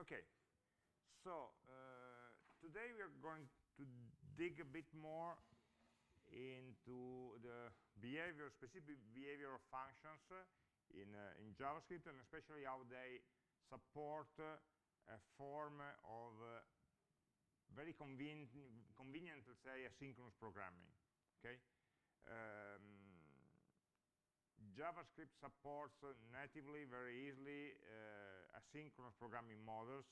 Okay, so today we are going to dig a bit more into the behavior, specific behavior of functions in JavaScript, and especially how they support a form of very convenient, let's say, asynchronous programming. Okay, JavaScript supports natively, very easily, asynchronous programming models.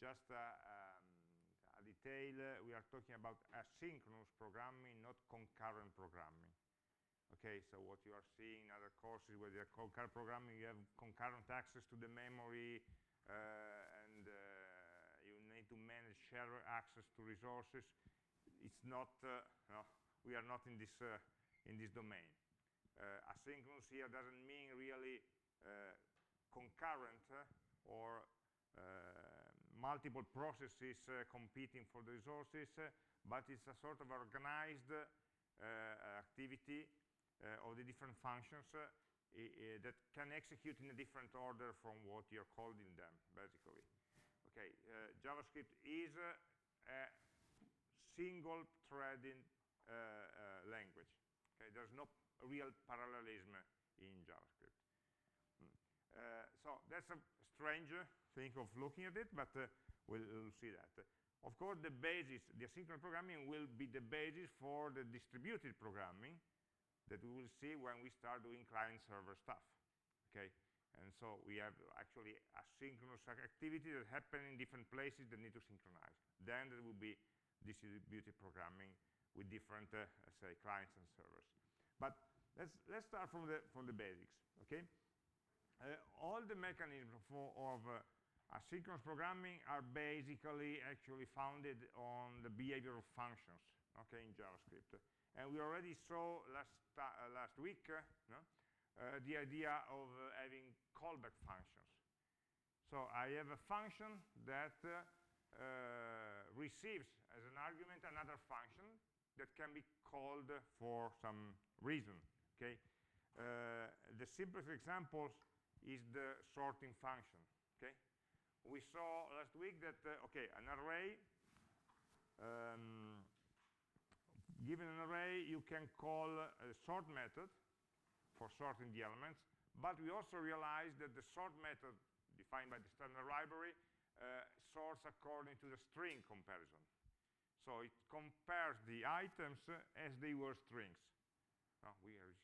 Just a detail, we are talking about asynchronous programming, not concurrent programming. Okay, so what you are seeing in other courses where you are concurrent programming, you have concurrent access to the memory, and you need to manage shared access to resources. It's not, no, we are not in this domain. Asynchronous here doesn't mean really concurrent or multiple processes competing for the resources, but it's a sort of organized activity of the different functions that can execute in a different order from what you're calling them, basically. Okay, JavaScript is a single threading language. Okay, there's no real parallelism in JavaScript. So that's a strange thing of looking at it, but we'll see that. Of course, the basis, the asynchronous programming will be the basis for the distributed programming that we will see when we start doing client-server stuff. Okay, and so we have actually asynchronous activity that happen in different places that need to synchronize. Then there will be distributed programming with different, say, clients and servers. But let's start from the basics. Okay, all the mechanisms of asynchronous programming are basically actually founded on the behavior of functions. Okay, in JavaScript, and we already saw last week the idea of having callback functions. So I have a function that receives as an argument another function that can be called for some reason. Okay, the simplest example is the sorting function. Okay, we saw last week that okay, an array, given an array, you can call a sort method for sorting the elements, but we also realized that the sort method defined by the standard library sorts according to the string comparison. So it compares the items as they were strings.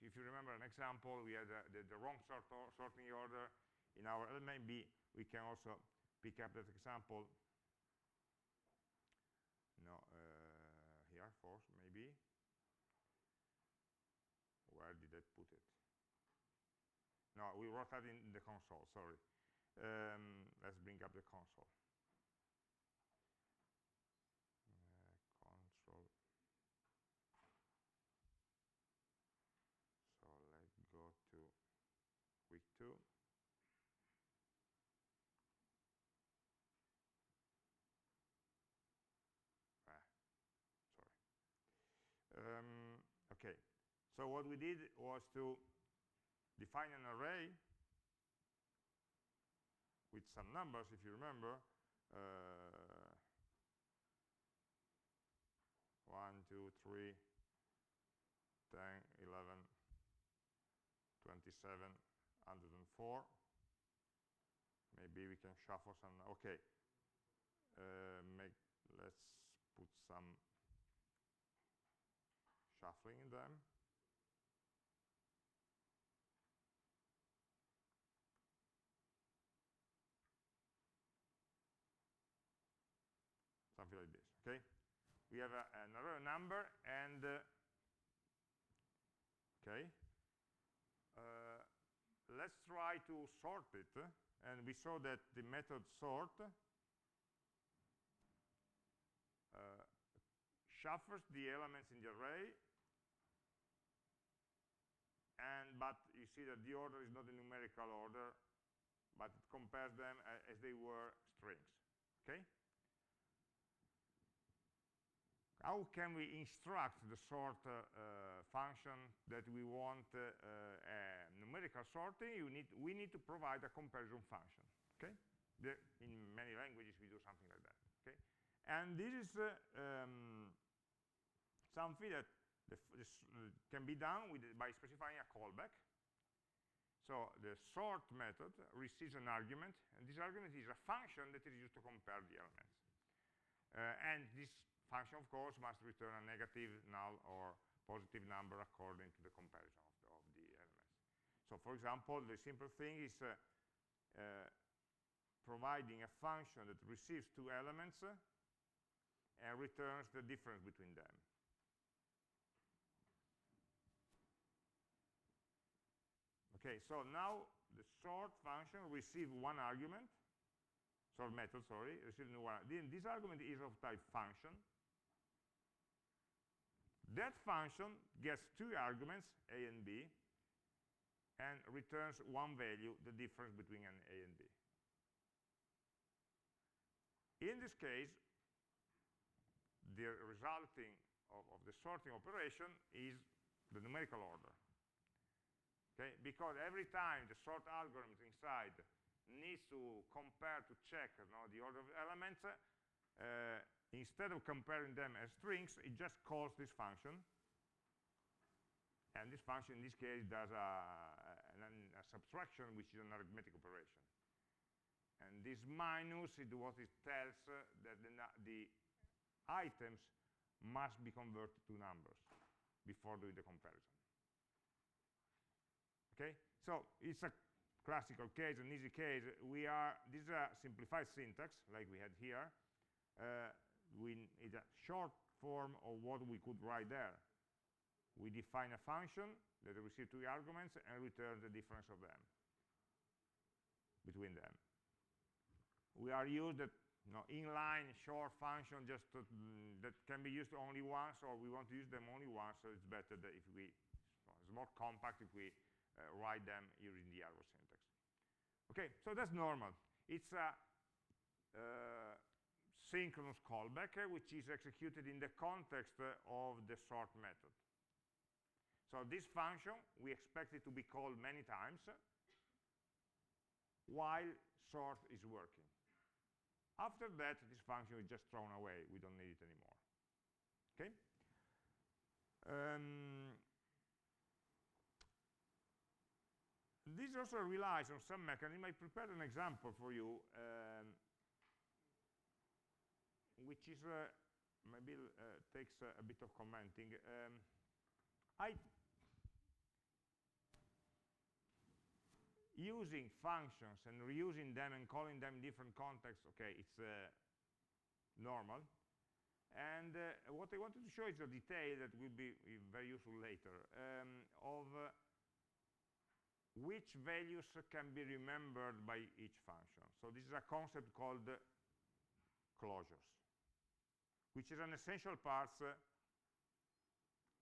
If you remember an example, we had the wrong sorting order in our element B. We can also pick up that example. No, here, false, maybe. Where did I put it? No, we wrote that in the console, sorry. Let's bring up the console. Console. So let's go to week 2. Sorry. Okay, so what we did was to define an array with some numbers, if you remember, 1, 2, 3, 10, 11, 27, 104. Maybe we can shuffle some. Okay, let's put some shuffling in them. Something like this. Okay, we have another number, and okay, let's try to sort it, and we saw that the method sort shuffles the elements in the array, but you see that the order is not a numerical order, but it compares them as they were strings. Okay, how can we instruct the sort function that we want numerical sorting? We need to provide a comparison function. Okay, In many languages, we do something like that. Okay, and this is something that can be done by specifying a callback. So the sort method receives an argument, and this argument is a function that is used to compare the elements. And this function, of course, must return a negative, null, or positive number according to the comparison of the elements. So, for example, the simple thing is providing a function that receives two elements and returns the difference between them. Okay, so now the sort function receives one argument, sort method, sorry, receives one. This argument is of type function. That function gets two arguments, a and b, and returns one value, the difference between an a and b. In this case, the resulting of the sorting operation is the numerical order. Okay, because every time the sort algorithm inside needs to compare, to check the order of elements, instead of comparing them as strings, it just calls this function. And this function, in this case, does a subtraction, which is an arithmetic operation. And this minus is what it tells that the items must be converted to numbers before doing the comparison. Okay, so it's a classical case, an easy case. This is a simplified syntax, like we had here. It's a short form of what we could write there. We define a function that receives two arguments and returns the difference of them, between them. We are used that inline short function just that can be used only once, or we want to use them only once, so it's better that it's more compact if we write them using the arrow syntax. Okay, so that's normal. It's a synchronous callback, which is executed in the context of the sort method. So this function, we expect it to be called many times while sort is working. After that, this function is just thrown away. We don't need it anymore. Okay? This also relies on some mechanism. I prepared an example for you, which is maybe takes a bit of commenting. Using functions and reusing them and calling them in different contexts, okay, it's normal. And what I wanted to show is a detail that will be very useful later, of which values can be remembered by each function. So this is a concept called closures, which is an essential part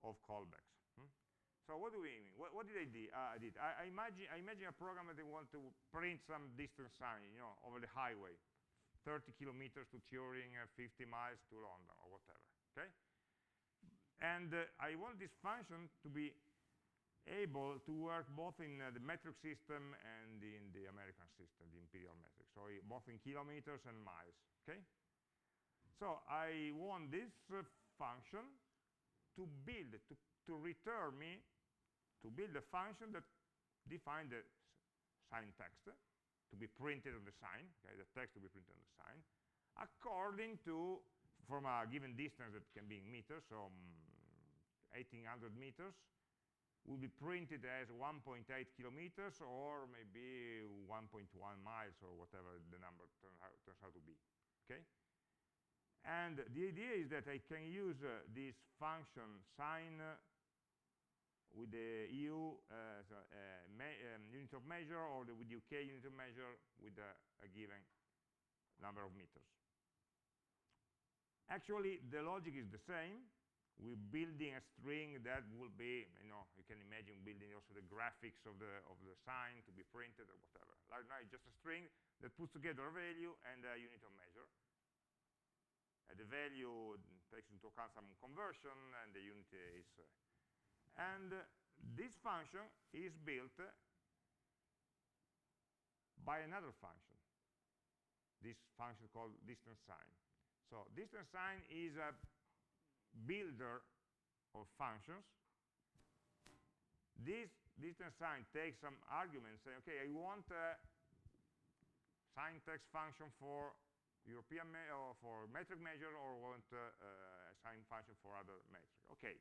of callbacks. So what do we mean? What did I do? I imagine a program that I want to print some distance sign, over the highway, 30 kilometers to Turin, 50 miles to London, or whatever. Okay? And I want this function to be able to work both in the metric system and in the American system, the imperial metric. So both in kilometers and miles. Okay? So I want this function to build, to return me, to build a function that defines the sign text to be printed on the sign, okay, the text to be printed on the sign, according to, from a given distance that can be in meters, so 1800 meters, will be printed as 1.8 kilometers or maybe 1.1 miles or whatever the number turns out to be, okay? And the idea is that I can use this function sign with the EU unit of measure, or with the UK unit of measure with a given number of meters. Actually, the logic is the same. We're building a string that will be, you can imagine building also the graphics of the sign to be printed or whatever. Right now, it's just a string that puts together a value and a unit of measure. The value takes into account some conversion, and the unit is and this function is built by another function. this function called distance sign. So distance sign is a builder of functions. This distance sign takes some arguments, saying, okay, I want a sign text function for European or for metric measure, or want a sign function for other metric. Okay,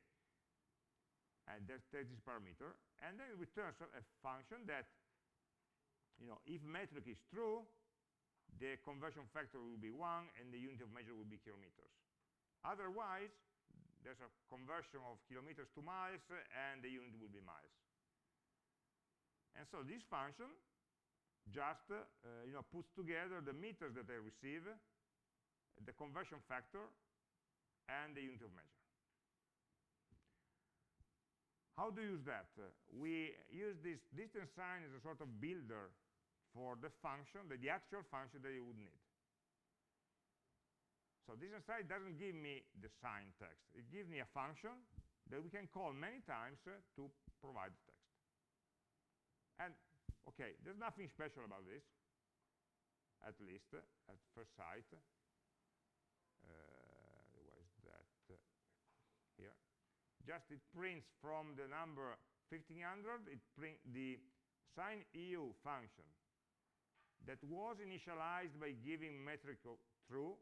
and that takes this parameter, and then it returns a function that, if metric is true, the conversion factor will be 1, and the unit of measure will be kilometers. Otherwise, there's a conversion of kilometers to miles, and the unit will be miles. And so this function just puts together the meters that I receive, the conversion factor, and the unit of measure. How do you use that? We use this distance sign as a sort of builder for the function, the actual function that you would need. So distance sign doesn't give me the sign text. It gives me a function that we can call many times to provide the text. And okay, there's nothing special about this, at least at first sight. Where is that? Here. Just it prints from the number 1500, it prints the sign EU function that was initialized by giving metric true,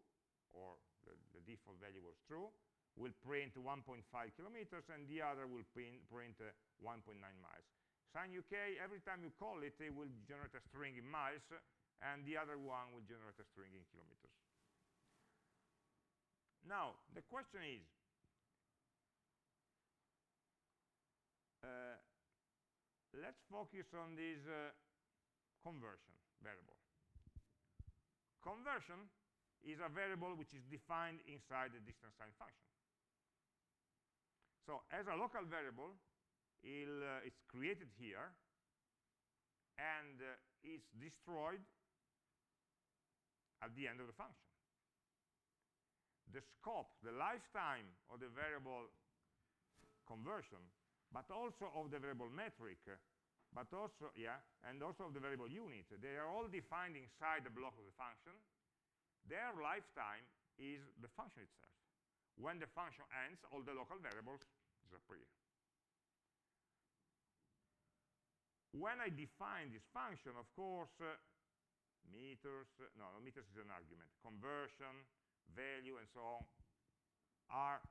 or the default value was true, will print 1.5 kilometers, and the other will print 1.9 miles. Sign UK, every time you call it, it will generate a string in miles, and the other one will generate a string in kilometers. Now, the question is, let's focus on this conversion variable. Conversion is a variable which is defined inside the distance sign function. So as a local variable, it's created here, and it's destroyed at the end of the function. The scope, the lifetime of the variable conversion, but also of the variable metric, but also, and also of the variable unit, they are all defined inside the block of the function. Their lifetime is the function itself. When the function ends, all the local variables disappear. When I define this function, of course, meters is an argument, conversion, value, and so on, are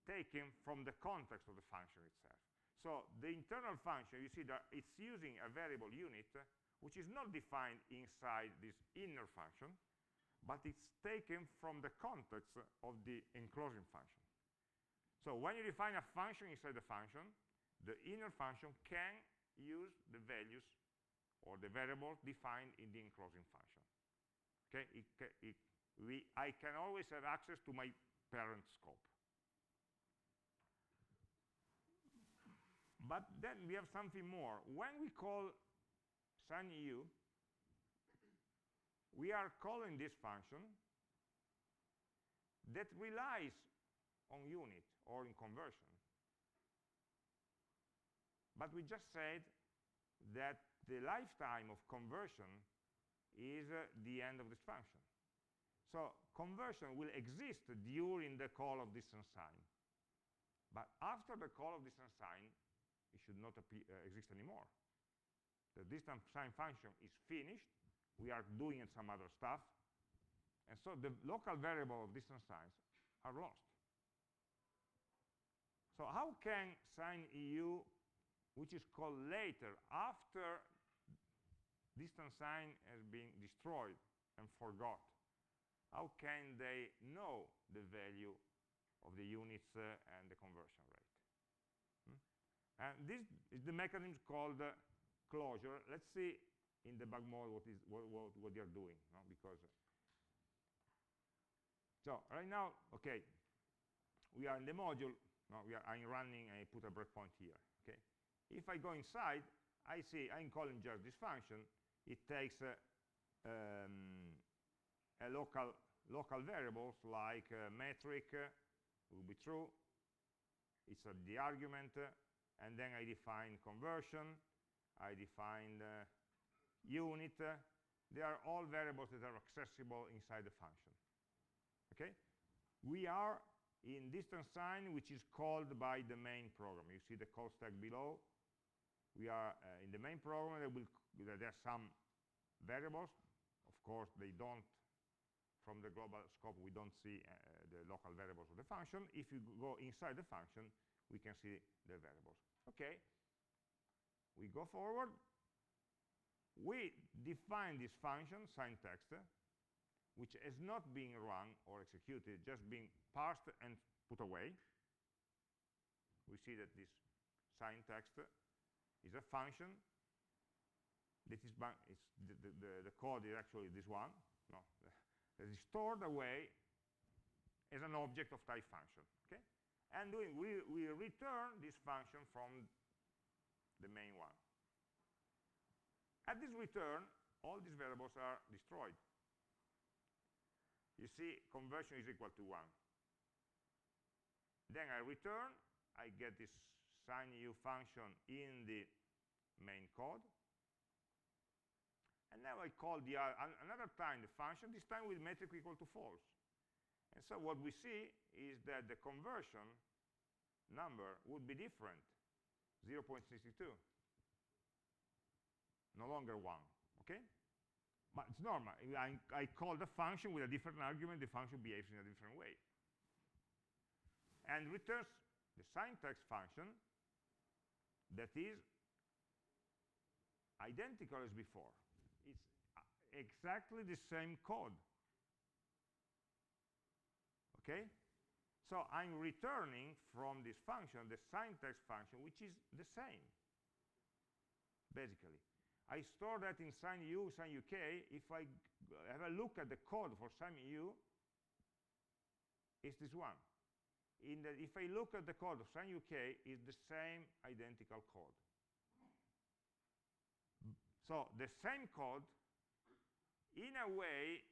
taken from the context of the function itself. So the internal function, you see that it's using a variable unit, which is not defined inside this inner function, but it's taken from the context of the enclosing function. So when you define a function inside the function, the inner function can use the values or the variables defined in the enclosing function. Okay, I can always have access to my parent scope. But then we have something more. When we call sign EU, we are calling this function that relies on unit or in conversion. But we just said that the lifetime of conversion is the end of this function. So conversion will exist during the call of distance sign. But after the call of distance sign, it should not exist anymore. The distance sign function is finished. We are doing some other stuff. And so the local variable of distance signs are lost. So how can sign EU, which is called later, after distance sign has been destroyed and forgot, how can they know the value of the units and the conversion rate? And this is the mechanism called closure. Let's see in debug mode what they're doing, no? Because so right now, okay, we are in the module. No, I'm running, and I put a breakpoint here. Okay, if I go inside, I see I'm calling just this function. It takes a local variables like metric will be true. It's the argument. And then I define conversion, I define unit, they are all variables that are accessible inside the function. Okay? We are in distance sign, which is called by the main program. You see the call stack below. We are in the main program. There are some variables. Of course, they don't, from the global scope, we don't see the local variables of the function. If you go inside the function, we can see the variables. Okay, we go forward. We define this function, signText, which is not being run or executed, just being parsed and put away. We see that this signText is a function that is, the code is actually this one, no, that is stored away as an object of type function, okay? And we return this function from the main one. At this return, all these variables are destroyed. You see, conversion is equal to 1. Then I return, I get this signEu function in the main code. And now I call another time the function, this time with metric equal to false. And so what we see is that the conversion number would be different, 0.62. No longer 1, okay? But it's normal. I call the function with a different argument, the function behaves in a different way. And returns the signText function that is identical as before. It's exactly the same code. Okay? So I'm returning from this function the signText function, which is the same, basically. I store that in signEu, signUK. If I have a look at the code for signEu, it's this one. If I look at the code of signUK, it's the same identical code. So the same code, in a way,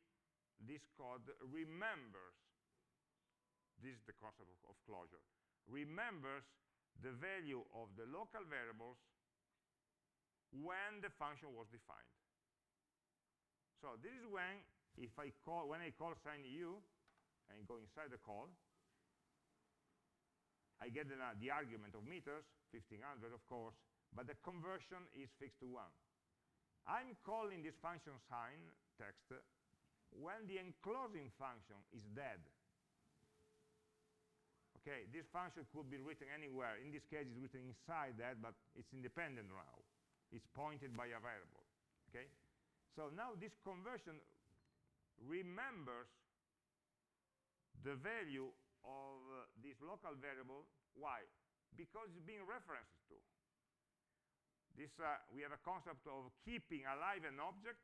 this code remembers, this is the concept of closure, remembers the value of the local variables when the function was defined. So this is when, when I call signEu and go inside the call, I get the argument of meters, 1500 of course, but the conversion is fixed to 1. I'm calling this function signText when the enclosing function is dead. Okay, this function could be written anywhere. In this case, it's written inside that, but it's independent now. It's pointed by a variable, okay? So now this conversion remembers the value of this local variable. Why? Because it's being referenced to. This, we have a concept of keeping alive an object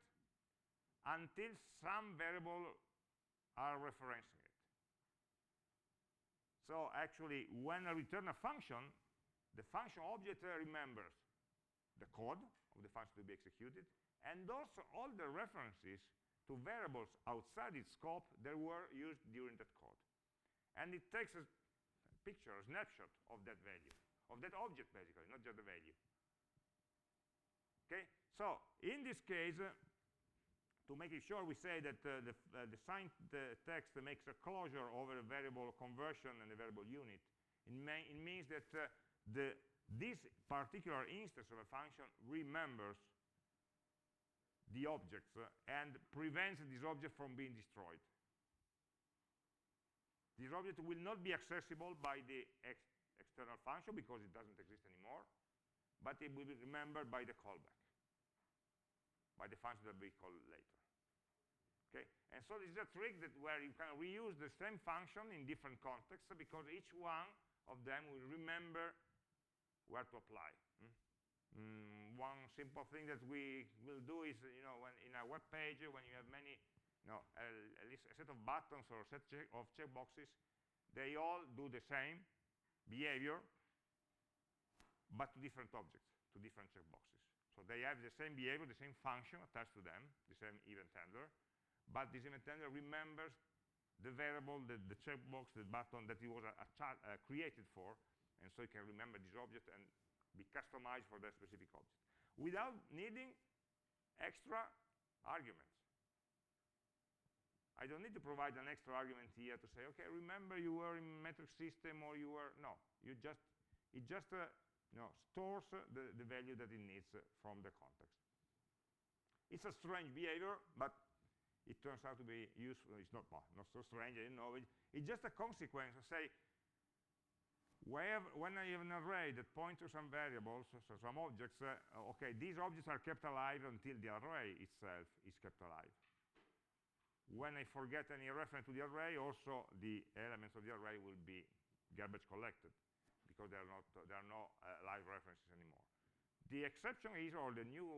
until some variable are referencing it. So actually, when I return a function, the function object remembers the code of the function to be executed, and also all the references to variables outside its scope that were used during that code. And it takes a picture, a snapshot of that value, of that object basically, not just the value. Okay, so in this case, to make it sure, we say that the signText makes a closure over a variable conversion and a variable unit. It means that this particular instance of a function remembers the objects and prevents this object from being destroyed. This object will not be accessible by the external function because it doesn't exist anymore, but it will be remembered by the callback, by the function that we call later. Okay? And so this is a trick where you can reuse the same function in different contexts because each one of them will remember where to apply. One simple thing that we will do is, when in a web page, when you have many, at least a set of buttons or a set of checkboxes, they all do the same behavior, but to different objects, to different checkboxes. So they have the same behavior, the same function attached to them, the same event handler, but this event handler remembers the variable, the checkbox, the button that it was created for, and so you can remember this object and be customized for that specific object without needing extra arguments. I don't need to provide an extra argument here to say, okay, remember you were in metric system or you were, no. It just stores the value that it needs from the context. It's a strange behavior, but it turns out to be useful. It's not, well, not so strange, I didn't know. It's just a consequence of, say, when I have an array that points to some variables, so some objects, okay, these objects are kept alive until the array itself is kept alive. When I forget any reference to the array, also the elements of the array will be garbage collected, because there are no live references anymore. The exception is, or the new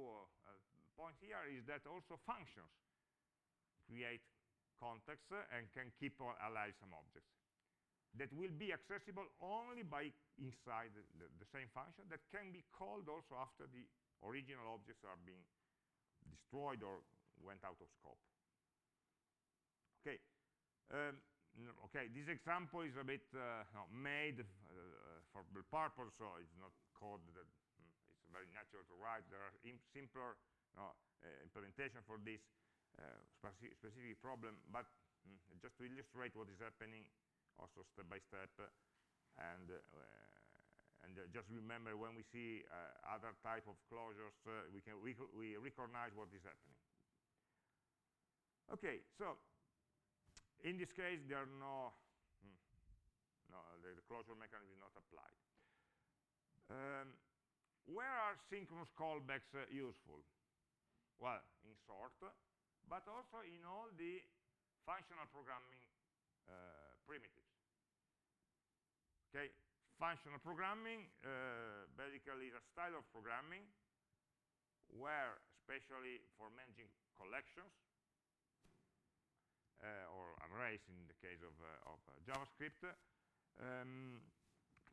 point here, is that also functions create context and can keep alive some objects that will be accessible only by inside the same function, that can be called also after the original objects are being destroyed or went out of scope. Okay. Okay, this example is a bit made for the purpose, so it's not code that it's very natural to write. There are simpler implementation for this specific problem, but just to illustrate what is happening, also step by step, and just remember when we see other type of closures, we recognize what is happening. Okay, so in this case, there are the closure mechanism is not applied. Where are synchronous callbacks useful? Well, in sort, but also in all the functional programming primitives. Okay, functional programming basically is a style of programming where, especially for managing collections, or arrays in the case of JavaScript,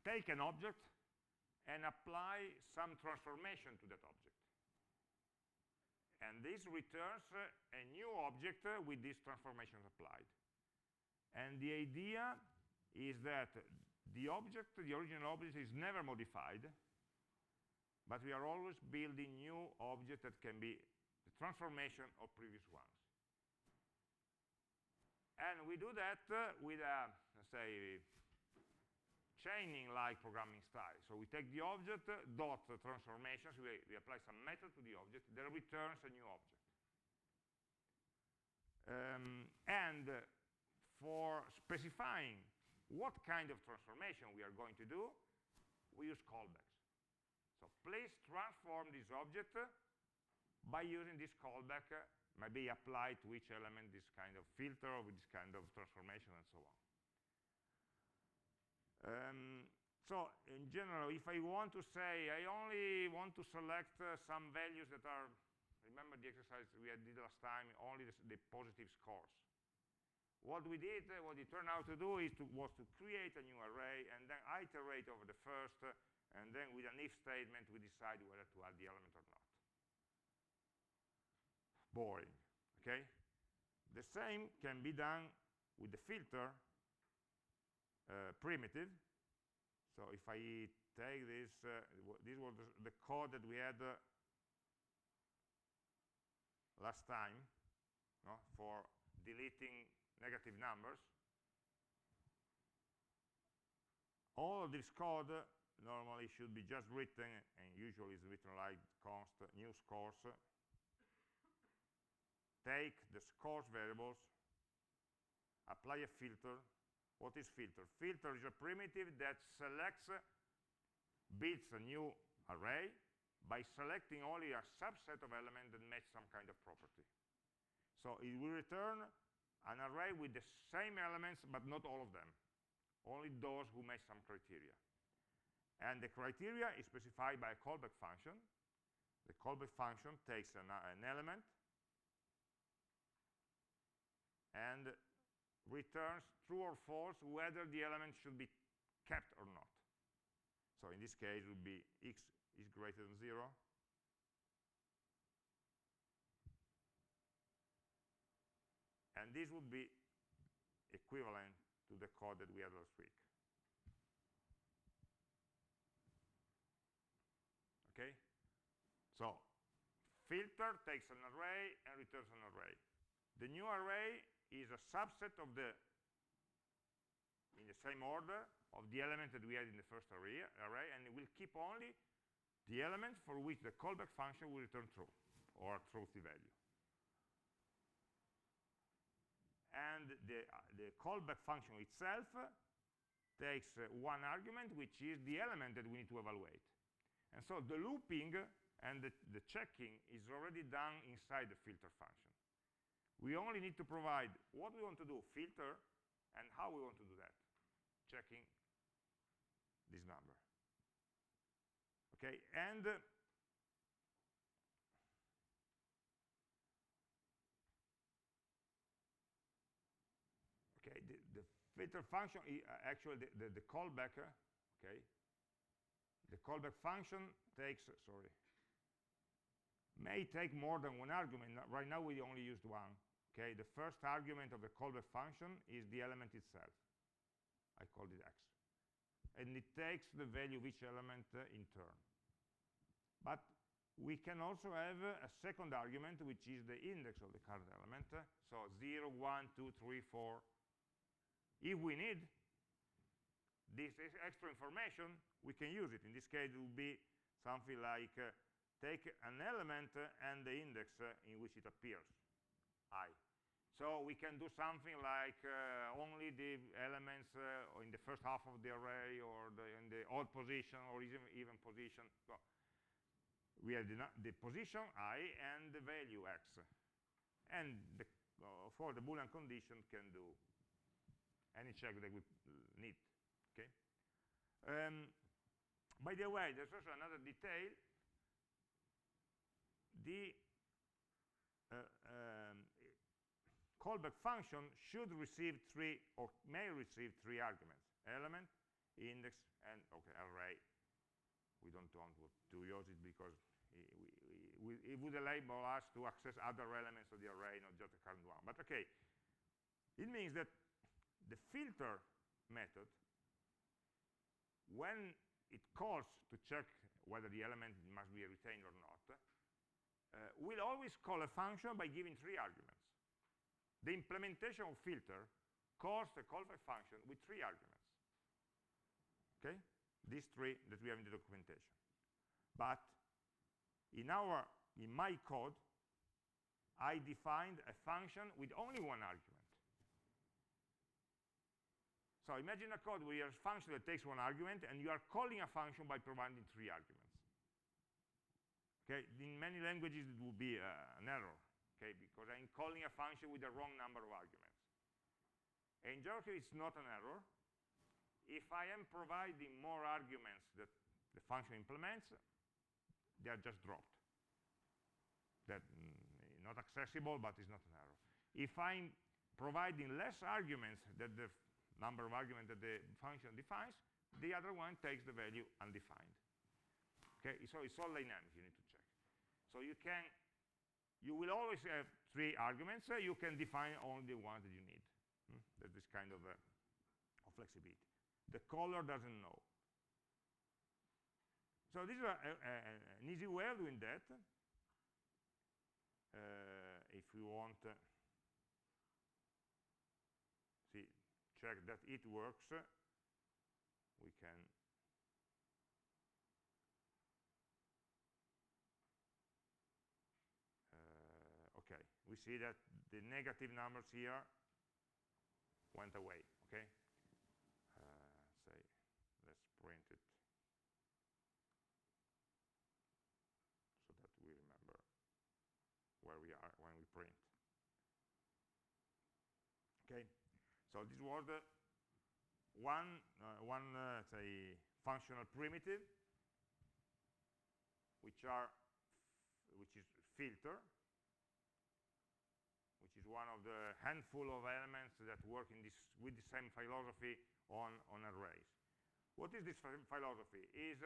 take an object and apply some transformation to that object. And this returns a new object with this transformation applied. And the idea is that the object, the original object, is never modified, but we are always building new objects that can be the transformation of previous ones. And we do that with a, let's say, chaining-like programming style. So we take the object, dot transformations, we apply some method to the object that returns a new object. And for specifying what kind of transformation we are going to do, we use callbacks. So please transform this object by using this callback, maybe apply to each element this kind of filter or with this kind of transformation and so on. So in general, if I want to say I only want to select some values that are, remember the exercise we did last time, only the positive scores. What we did, what it turned out to do was to create a new array and then iterate over the first, and then with an if statement we decide whether to add the element or not. Boring, okay? The same can be done with the filter primitive. So if I take this, this was the code that we had last time for deleting negative numbers. All of this code normally should be just written, and usually is written like const new scores. Take the scores variables, apply a filter. What is filter? Filter is a primitive that selects, builds a new array by selecting only a subset of elements that match some kind of property. So it will return an array with the same elements, but not all of them, only those who match some criteria. And the criteria is specified by a callback function. The callback function takes an element and returns true or false whether the element should be kept or not. So in this case, it would be x is greater than 0. And this would be equivalent to the code that we had last week. Okay? So filter takes an array and returns an array. The new array is a subset of the, in the same order, of the element that we had in the first array, and it will keep only the element for which the callback function will return true, or truthy value. And the callback function itself takes one argument, which is the element that we need to evaluate. And so the looping and the checking is already done inside the filter function. We only need to provide what we want to do, filter, and how we want to do that, checking this number. Okay, and okay, the filter function, actually the callback, okay, the callback function takes, sorry, may take more than one argument. Right now we only used one. Okay, the first argument of the callback function is the element itself. I called it x. And it takes the value of each element in turn. But we can also have a second argument, which is the index of the current element. So 0, 1, 2, 3, 4. If we need this extra information, we can use it. In this case, it will be something like take an element and the index in which it appears, I. So we can do something like only the elements in the first half of the array, or in the odd position, or even position. So we have the position I and the value x. And for the Boolean condition can do any check that we need. Okay. By the way, there's also another detail. The callback function should receive three, or may receive three arguments: element, index, and okay, array. We don't want to use it because it would enable us to access other elements of the array, not just the current one. But okay, it means that the filter method, when it calls to check whether the element must be retained or not, will always call a function by giving three arguments. The implementation of filter calls the callback function with three arguments. Okay? These three that we have in the documentation. But in my code, I defined a function with only one argument. So imagine a code where you have a function that takes one argument, and you are calling a function by providing three arguments. Okay, in many languages it would be an error, okay, because I'm calling a function with the wrong number of arguments. In JavaScript, it's not an error. If I am providing more arguments that the function implements, they are just dropped. That not accessible, but it's not an error. If I'm providing less arguments than the number of arguments that the function defines, the other one takes the value undefined. Okay, so it's all dynamic, you need to check. So you will always have three arguments. You can define only the ones that you need. That is kind of flexibility. The caller doesn't know. So this is an easy way of doing that. If we want check that it works, we can okay, we see that the negative numbers here went away. Okay, say let's print it so that we remember where we are when we print. Okay, so this was the one say functional primitive, which is filter, which is one of the handful of elements that work with the same philosophy on arrays. What is this philosophy? Is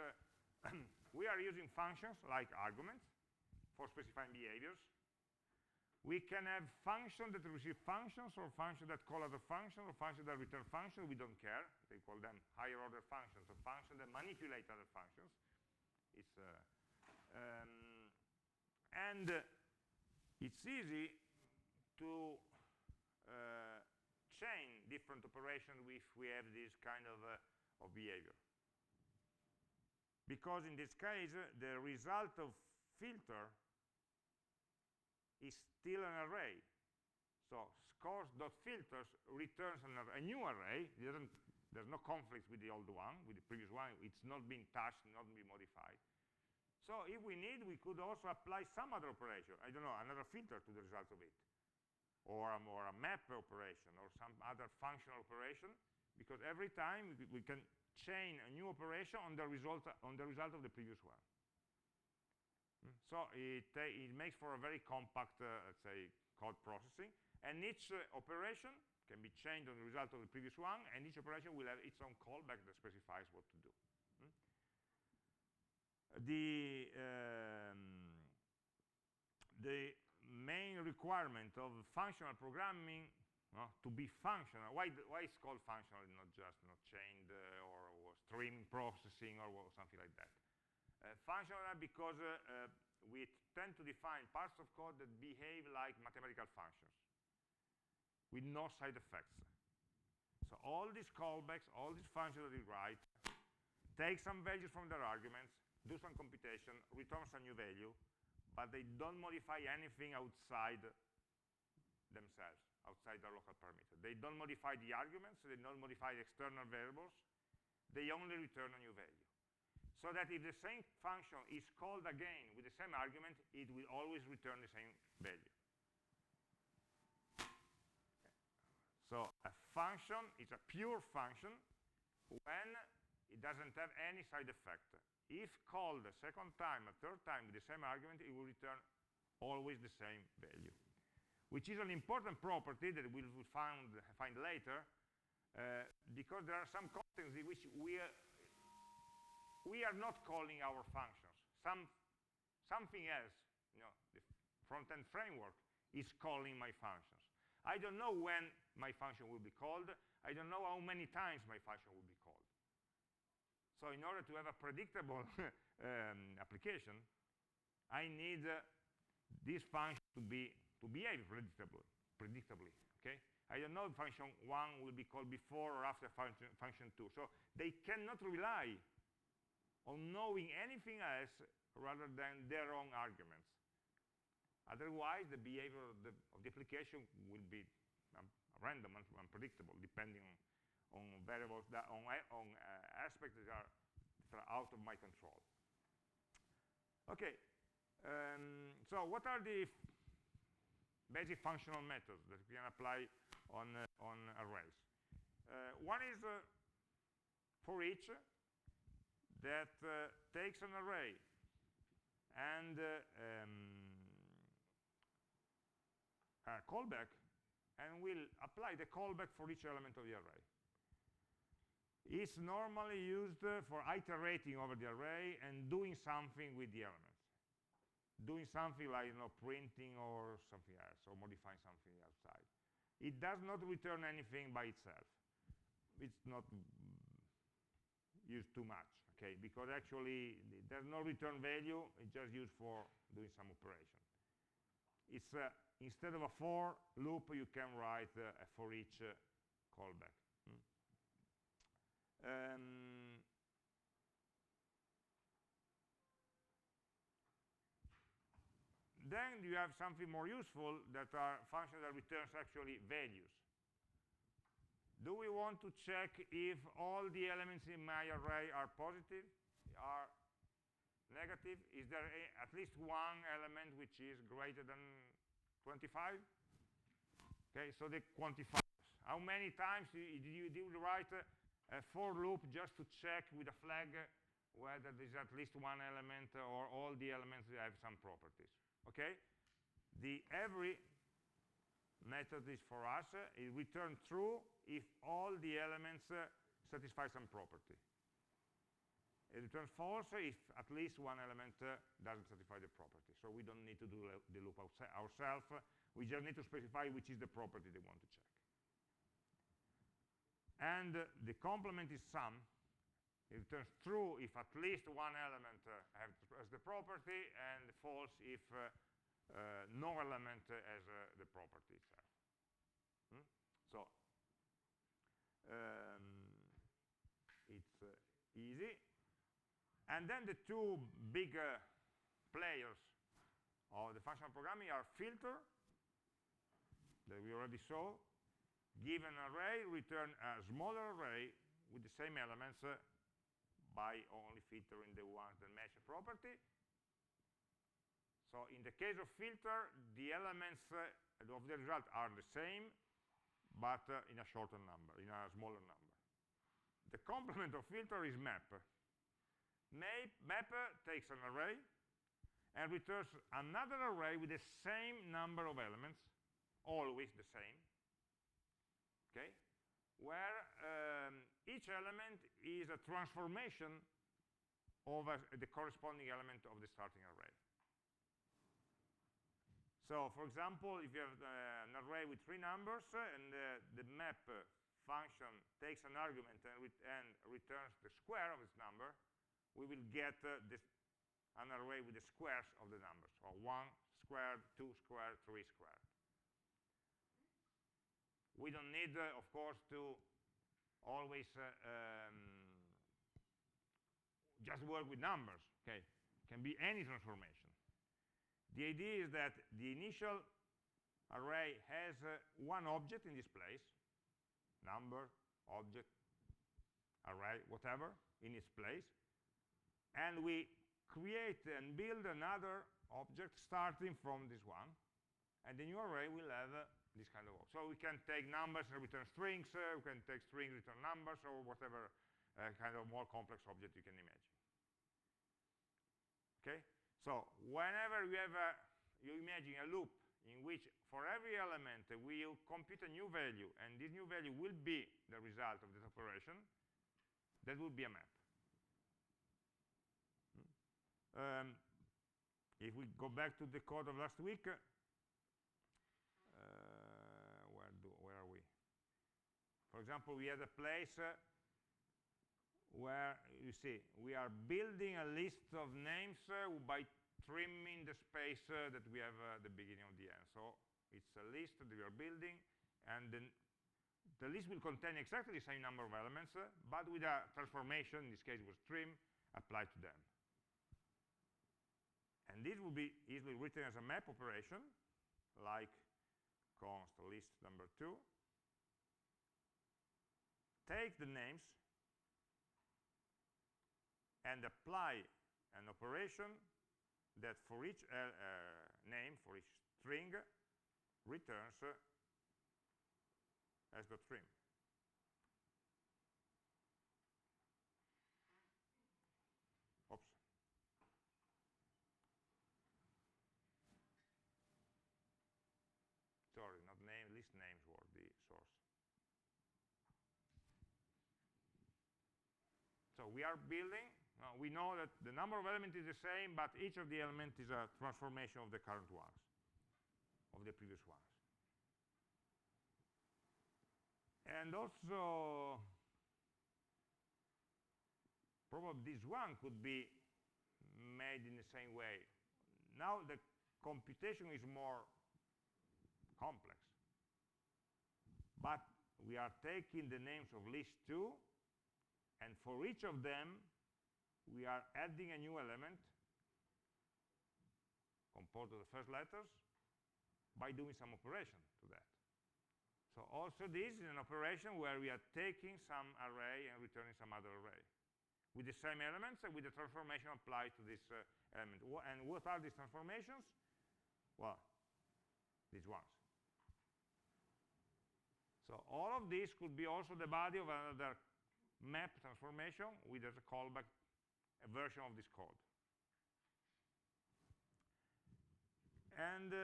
we are using functions like arguments for specifying behaviors. We can have functions that receive functions, or functions that call other functions, or functions that return functions. We don't care. They call them higher order functions, or functions that manipulate other functions. It's And it's easy to chain different operations if we have this kind of behavior. Because in this case, the result of filter is still an array. So scores.filters returns a new array. There's no conflict with the old one, with the previous one. It's not being touched, not being modified. So if we need, we could also apply some other operation. I don't know, another filter to the result of it. Or a map operation, or some other functional operation, because every time we can chain a new operation on the result of the previous one. So it makes for a very compact, let's say, code processing, and each operation can be chained on the result of the previous one, and each operation will have its own callback that specifies what to do. The main requirement of functional programming to be functional, why it's called functional, not just chained or stream processing or something like that. Functional because we tend to define parts of code that behave like mathematical functions with no side effects. So all these callbacks, all these functions that we write, take some values from their arguments, do some computation, return some new value, but they don't modify anything outside themselves, outside their local parameter. They don't modify the arguments, they don't modify the external variables, they only return a new value. So that if the same function is called again with the same argument, it will always return the same value. Okay. So a function is a pure function when it doesn't have any side effect. If called a second time, a third time with the same argument, it will return always the same value, which is an important property that we will find later, because there are some contexts in which we are not calling our functions. Something else, the front-end framework is calling my functions. I don't know when my function will be called. I don't know how many times my function will be called. So in order to have a predictable application, I need this function to behave predictably. Okay? I don't know if function 1 will be called before or after function 2. So they cannot rely on knowing anything else rather than their own arguments. Otherwise, the behavior of the application will be random and unpredictable, depending on variables, on aspects that are out of my control. Okay, so what are the basic functional methods that we can apply on arrays? One is for each that takes an array and a callback, and will apply the callback for each element of the array. It's normally used for iterating over the array and doing something with the elements. Doing something like printing or something else, or modifying something outside. It does not return anything by itself. It's not used too much, okay? Because actually there's no return value, it's just used for doing some operation. It's instead of a for loop, you can write a for each callback. Then you have something more useful that are functions that returns actually values. Do we want to check if all the elements in my array are positive, are negative? Is there at least one element which is greater than 25? Okay, so the quantifiers. How many times do you write a for loop just to check with a flag whether there's at least one element or all the elements have some properties? Okay, the every method is for us, it returns true if all the elements satisfy some property. It returns false if at least one element doesn't satisfy the property. So we don't need to do the loop ourselves. We just need to specify which is the property they want to check. And the complement is sum. It returns true if at least one element has the property, and false if no element has the property itself. So it's easy. And then the two big players of the functional programming are filter, that we already saw. Given an array, return a smaller array with the same elements by only filtering the ones that match a property. So in the case of filter, the elements of the result are the same, but in a shorter number, in a smaller number. The complement of filter is map. Map takes an array and returns another array with the same number of elements, always the same, okay? Where each element is a transformation of the corresponding element of the starting array. So, for example, if you have an array with 3 numbers and the map function takes an argument and returns the square of its number, we will get an array with the squares of the numbers, or 1 squared, 2 squared, 3 squared. We don't need, of course, to always just work with numbers. Okay, it can be any transformation. The idea is that the initial array has one object in this place, number, object, array, whatever, in its place, and we create and build another object starting from this one, and the new array will have this kind of object. So we can take numbers and return strings, we can take strings, return numbers, or whatever kind of more complex object you can imagine. Okay? So whenever you have you imagine a loop in which for every element we compute a new value, and this new value will be the result of this operation, that would be a map. If we go back to the code of last week, where are we? For example, we had a place where, you see, we are building a list of names by trimming the space that we have at the beginning of the end. So it's a list that we are building, and then the list will contain exactly the same number of elements, but with a transformation, in this case it was trim, applied to them. And this will be easily written as a map operation, like const list number 2. Take the names and apply an operation that for each name, for each string, returns as the trim. Oops. Sorry, not name, list names were the source. So we are building, we know that the number of elements is the same, but each of the elements is a transformation of the current ones, of the previous ones. And also, probably this one could be made in the same way. Now the computation is more complex, but we are taking the names of list 2, and for each of them we are adding a new element composed of the first letters by doing some operation to that. So also this is an operation where we are taking some array and returning some other array with the same elements and with the transformation applied to this element. And what are these transformations? Well, these ones. So all of this could be also the body of another map transformation with as a callback a version of this code. And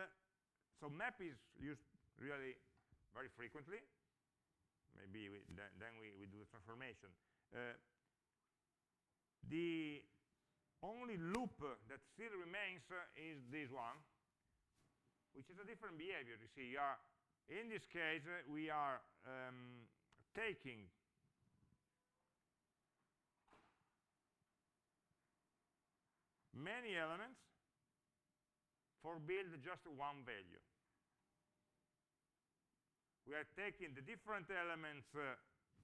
so map is used really very frequently. Maybe then we do the transformation. The only loop that still remains is this one, which is a different behavior. You see, in this case, we are taking many elements for build just one value. We are taking the different elements,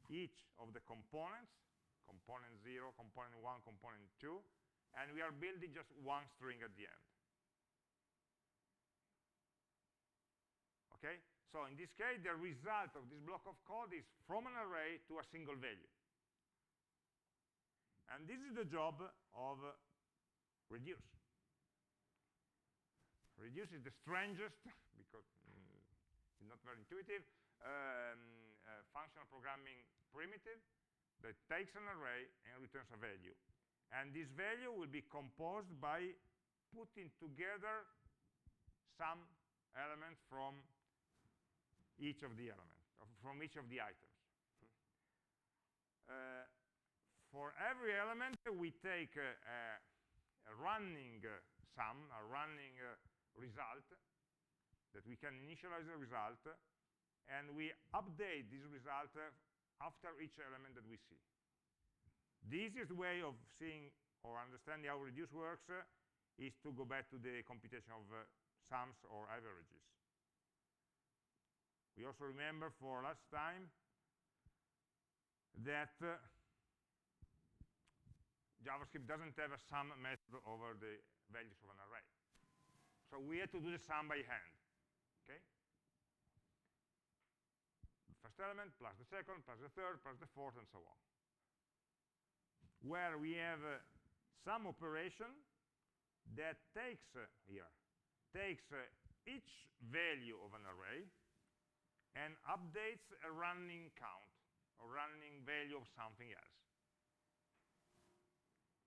each of the components, component 0, component 1, component 2, and we are building just one string at the end. Okay? So in this case, the result of this block of code is from an array to a single value. And this is the job of reduce. Reduce is the strangest, because it's not very intuitive, functional programming primitive that takes an array and returns a value. And this value will be composed by putting together some elements from each of the elements, from each of the items. For every element, we take a running sum, a running result, that we can initialize the result, and we update this result after each element that we see. The easiest way of seeing or understanding how reduce works is to go back to the computation of sums or averages. We also remember for last time that JavaScript doesn't have a sum method over the values of an array. So we had to do the sum by hand. Okay? The first element plus the second plus the third plus the fourth and so on. Where we have some operation that takes each value of an array and updates a running count or running value of something else.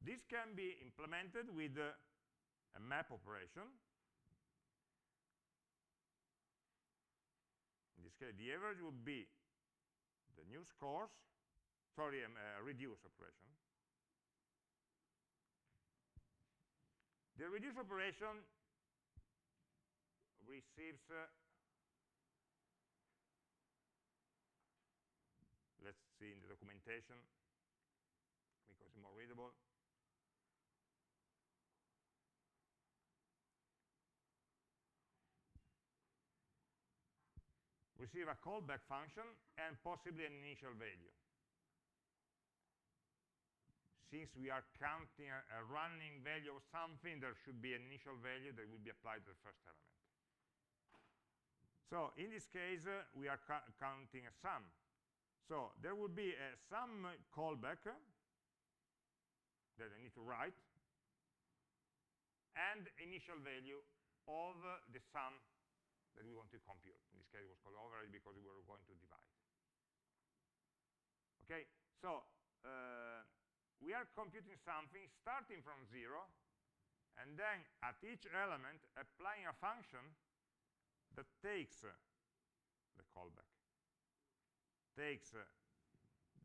This can be implemented with a map operation. In this case, the average would be the new scores, sorry, reduce operation. The reduce operation receives, let's see in the documentation, because it's more readable. Receive a callback function and possibly an initial value. Since we are counting a running value of something, there should be an initial value that will be applied to the first element. So in this case, we are counting a sum. So there will be a sum callback that I need to write, and initial value of the sum that we want to compute. In this case, it was called override because we were going to divide. Okay, so we are computing something starting from 0, and then at each element applying a function that takes the callback, takes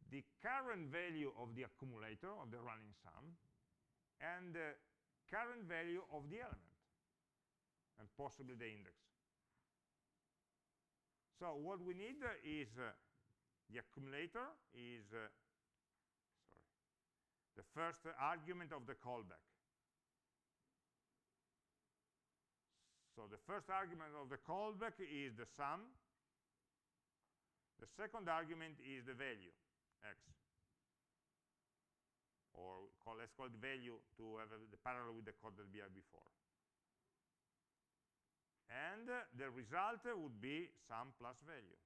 the current value of the accumulator of the running sum and the current value of the element, and possibly the index. So what we need is the accumulator is the first argument of the callback. So the first argument of the callback is the sum. The second argument is the value, x. Or let's call it value to have the parallel with the code that we had before. And the result would be sum plus value.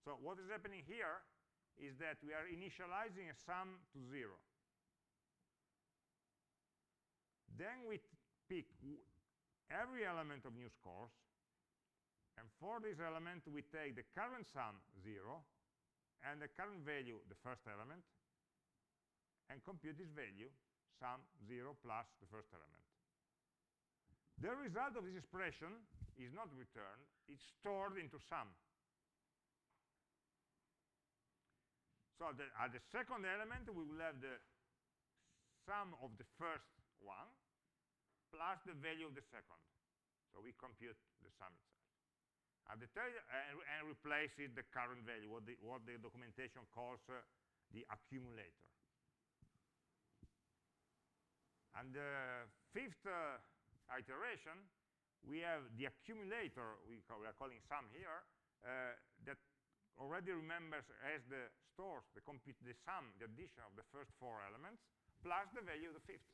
So what is happening here is that we are initializing a sum to 0. Then we pick every element of new scores, and for this element we take the current sum 0 and the current value, the first element, and compute this value, sum 0 plus the first element. The result of this expression is not returned, it's stored into sum. So at the second element, we will have the sum of the first one plus the value of the second. So we compute the sum itself. At the third, and replace it the current value, what the documentation calls the accumulator. And the fifth iteration, we have the accumulator, we are calling sum here, that already remembers as the stores, the sum, the addition of the first 4 elements, plus the value of the fifth.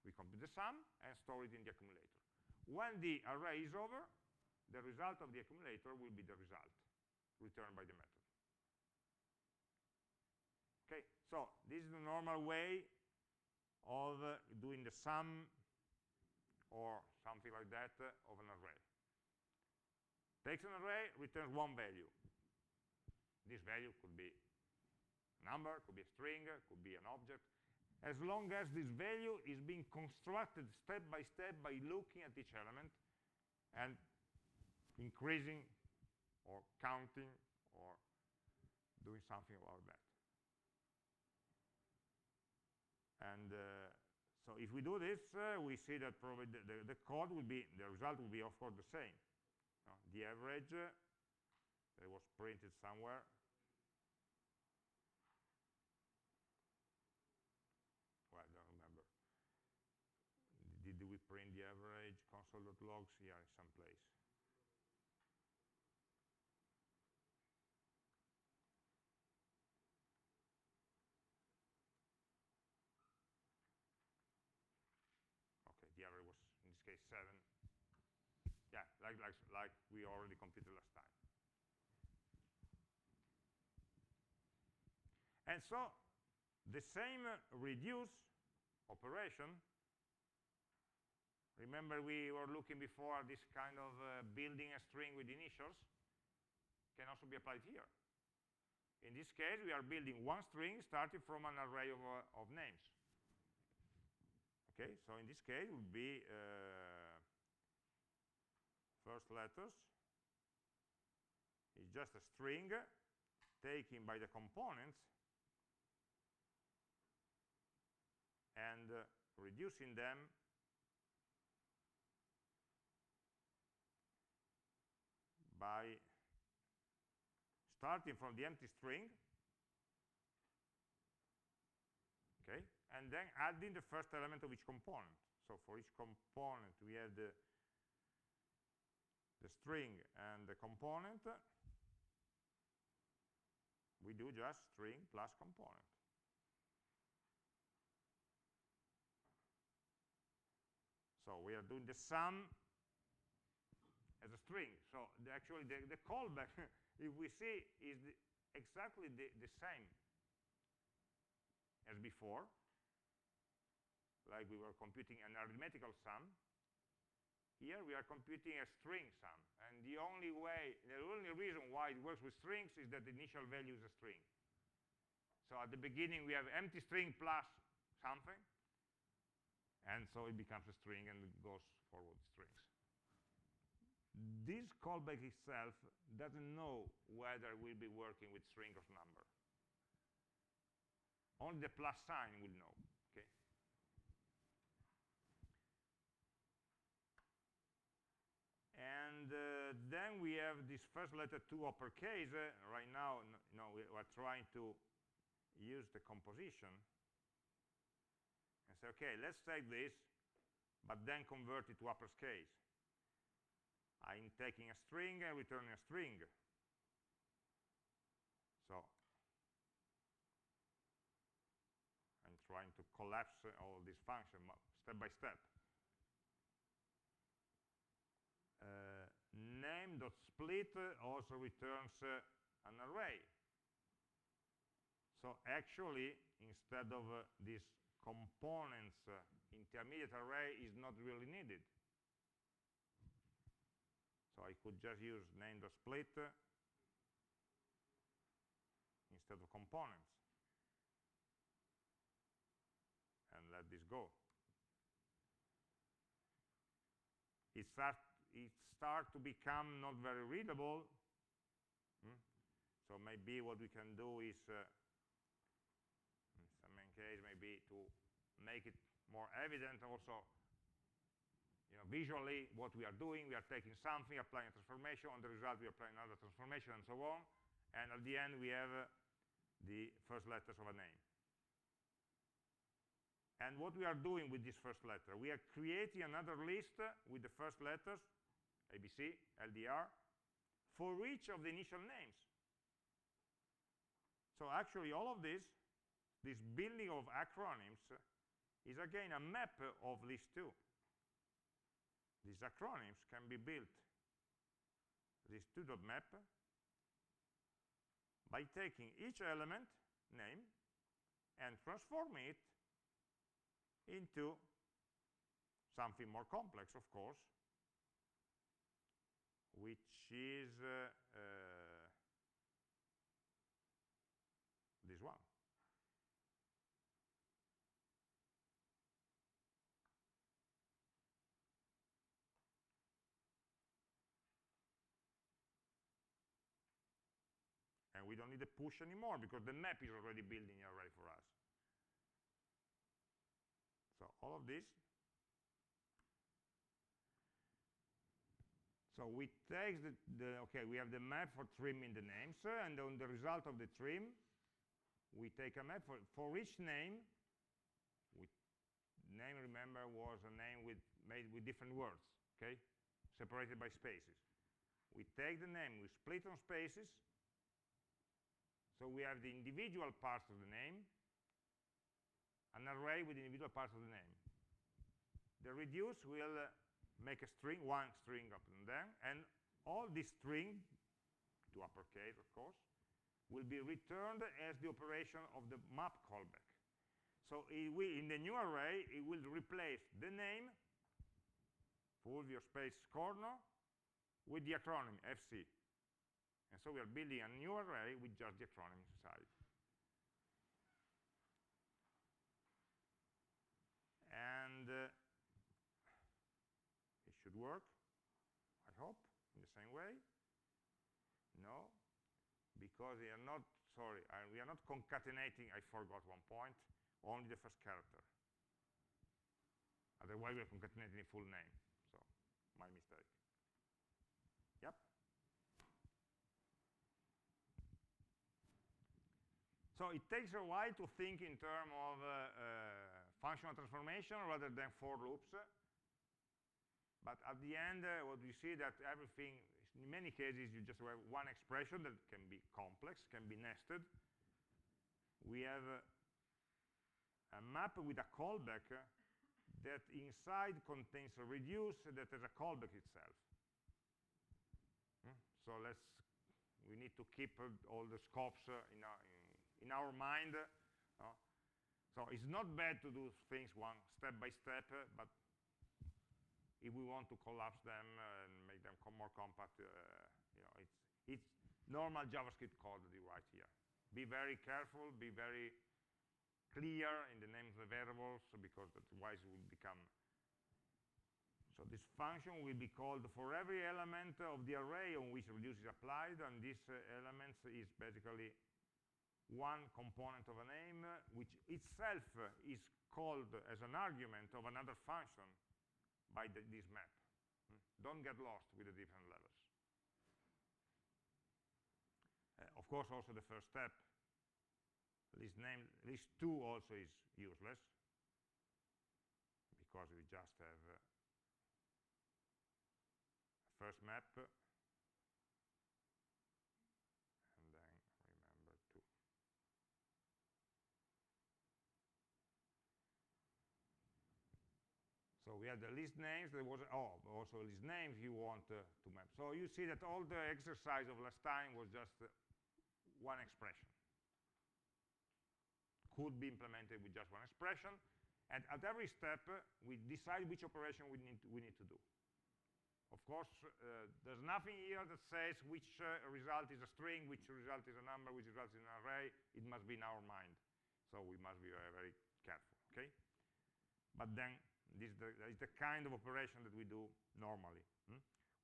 We compute the sum and store it in the accumulator. When the array is over, the result of the accumulator will be the result returned by the method. Okay, so this is the normal way of doing the sum or something like that of an array. Takes an array, returns one value. This value could be a number, could be a string, could be an object, as long as this value is being constructed step by looking at each element and increasing or counting or doing something about that. And so if we do this, we see that probably the code will be, the result will be of course the same. The average that was printed somewhere. Well, I don't remember. Did we print the average console.logs? Here in some place. Okay, the average was in this case 7. Yeah, like we already computed last time. And so the same reduce operation, remember we were looking before this kind of building a string with initials, can also be applied here. In this case, we are building one string starting from an array of names. Okay, so in this case, it would be first letters is just a string taken by the components and reducing them by starting from the empty string, okay, and then adding the first element of each component. So for each component, we have the string and the component. We do just string plus component. So we are doing the sum as a string. So actually the callback, if we see, is exactly the same as before. Like we were computing an arithmetical sum. Here we are computing a string sum. And the only reason why it works with strings is that the initial value is a string. So at the beginning we have empty string plus something. And so it becomes a string and it goes forward with strings. This callback itself doesn't know whether we'll be working with string or number. Only the plus sign will know. Okay. And then we have this first letter 2 uppercase. Right now, we are trying to use the composition and say, okay, let's take this, but then convert it to uppercase. I'm taking a string and returning a string. So I'm trying to collapse all this function step by step. Name.split also returns an array. So actually, instead of this components intermediate array is not really needed. So I could just use name.split instead of components and let this go. It starts to become not very readable. So maybe what we can do is, in some case, maybe to make it more evident also, visually what we are doing. We are taking something, applying a transformation. On the result, we apply another transformation, and so on. And at the end, we have the first letters of a name. And what we are doing with this first letter, we are creating another list with the first letters, ABC, LDR, for each of the initial names. So actually all of this building of acronyms is again a map of list 2. These acronyms can be built, this 2.map, by taking each element name and transforming it into something more complex, of course, which is this one. And we don't need a push anymore because the map is already building an array for us. So all of this. So we take okay, we have the map for trimming the names, and on the result of the trim, we take a map for each name. Name, remember, was a name made with different words, okay, separated by spaces. We take the name, we split on spaces, so we have the individual parts of the name, an array with individual parts of the name. The reduce will make a string, one string up and down, and all this string, to uppercase of course, will be returned as the operation of the map callback. So in the new array, it will replace the name, full your space corner, with the acronym FC. And so we are building a new array with just the acronym inside. And it should work, I hope, in the same way. No, because we are not, sorry, we are not concatenating, I forgot one point, only the first character. Otherwise, we are concatenating a full name. So, my mistake. Yep. So it takes a while to think in terms of functional transformation rather than for loops. But at the end, what you see that everything, in many cases, you just have one expression that can be complex, can be nested. We have a map with a callback that inside contains a reduce that has a callback itself. So we need to keep all the scopes in our mind. So it's not bad to do things one step by step, but if we want to collapse them and make them more compact, it's normal JavaScript code that you write here. Be very careful, be very clear in the names of the variables, because otherwise it will become. So this function will be called for every element of the array on which reduce is applied, and this element is basically one component of a name, which itself is called as an argument of another function by this map. Don't get lost with the different levels. Of course, also the first step, list 2 also is useless, because we just have a first map, and then remember 2. So we have the list names. There was also list names you want to map. So you see that all the exercise of last time was just one expression. Could be implemented with just one expression, and at every step we decide which operation we need to do. Of course, there's nothing here that says which result is a string, which result is a number, which result is an array. It must be in our mind, so we must be very, very careful. Okay, but then this is the kind of operation that we do normally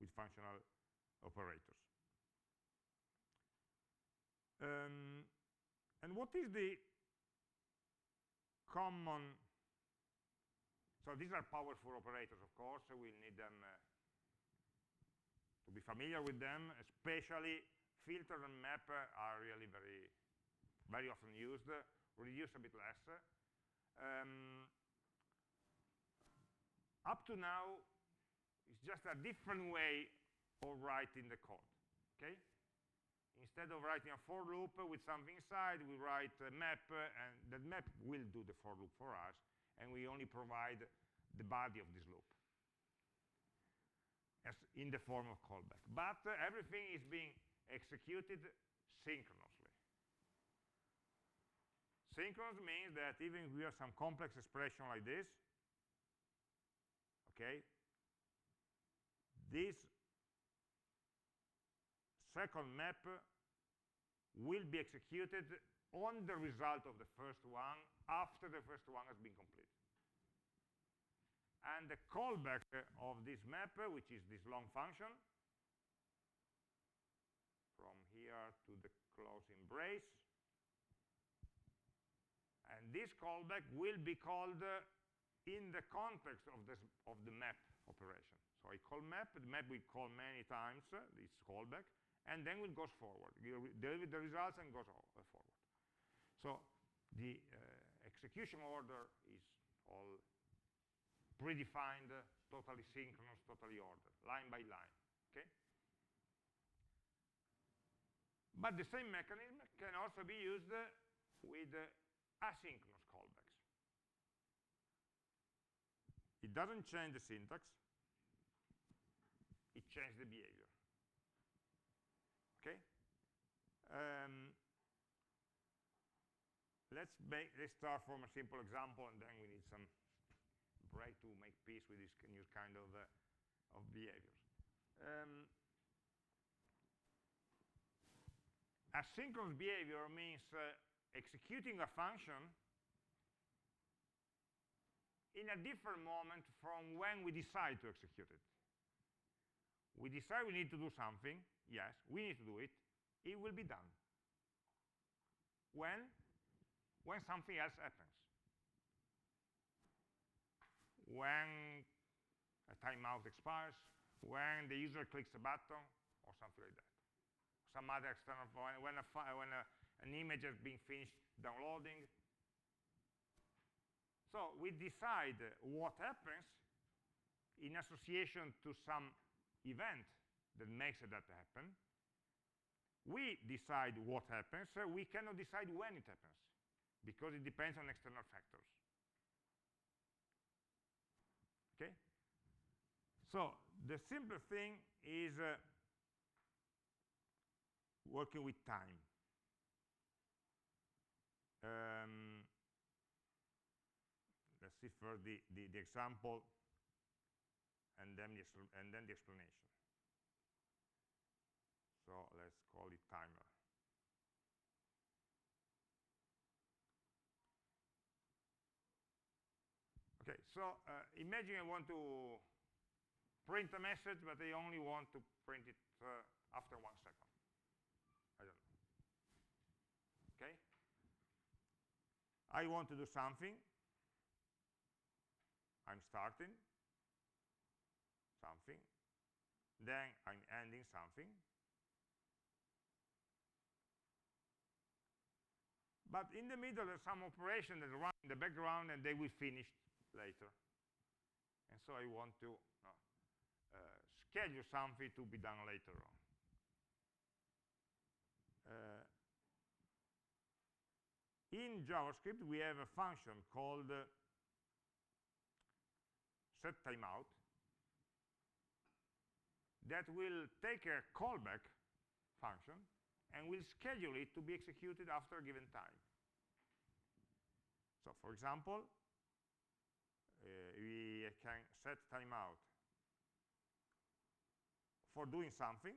with functional operators. And what is the common? So these are powerful operators, of course. So we'll need them to be familiar with them, especially filter and map are really very, very often used. Reduce a bit less. Up to now, it's just a different way of writing the code, okay? Instead of writing a for loop with something inside, we write a map, and that map will do the for loop for us, and we only provide the body of this loop as in the form of callback. But everything is being executed synchronously. Synchronous means that even if we have some complex expression like this, okay, this second map will be executed on the result of the first one after the first one has been completed. And the callback of this map, which is this long function, from here to the closing brace, and this callback will be called in the context of the map operation. So I call map, the map will call many times this callback, and then it goes forward. You deal with the results and goes forward. So the execution order is all predefined, totally synchronous, totally ordered, line by line, okay? But the same mechanism can also be used with asynchronous callbacks. It doesn't change the syntax, it changes the behavior, okay? Let's start from a simple example, and then we need some break to make peace with this new kind of behaviors. Asynchronous behavior means executing a function in a different moment from when we decide to execute it. We decide we need to do something, yes, we need to do it, it will be done. When? When something else happens. When a timeout expires, when the user clicks a button, or something like that. Some other external, when an image has been finished downloading. So we decide what happens in association to some event that makes that happen. We decide what happens. We cannot decide when it happens, because it depends on external factors. Okay? So the simple thing is working with time. Let's see first the example, and then the explanation. So let's call it timer. Okay, so imagine I want to print a message, but I only want to print it after 1 second. I don't know. Okay? I want to do something. I'm starting something. Then I'm ending something. But in the middle, there's some operation that run in the background, and they will finish later. And so I want to schedule something to be done later on. In JavaScript, we have a function called setTimeout that will take a callback function and will schedule it to be executed after a given time. So for example, we can set timeout for doing something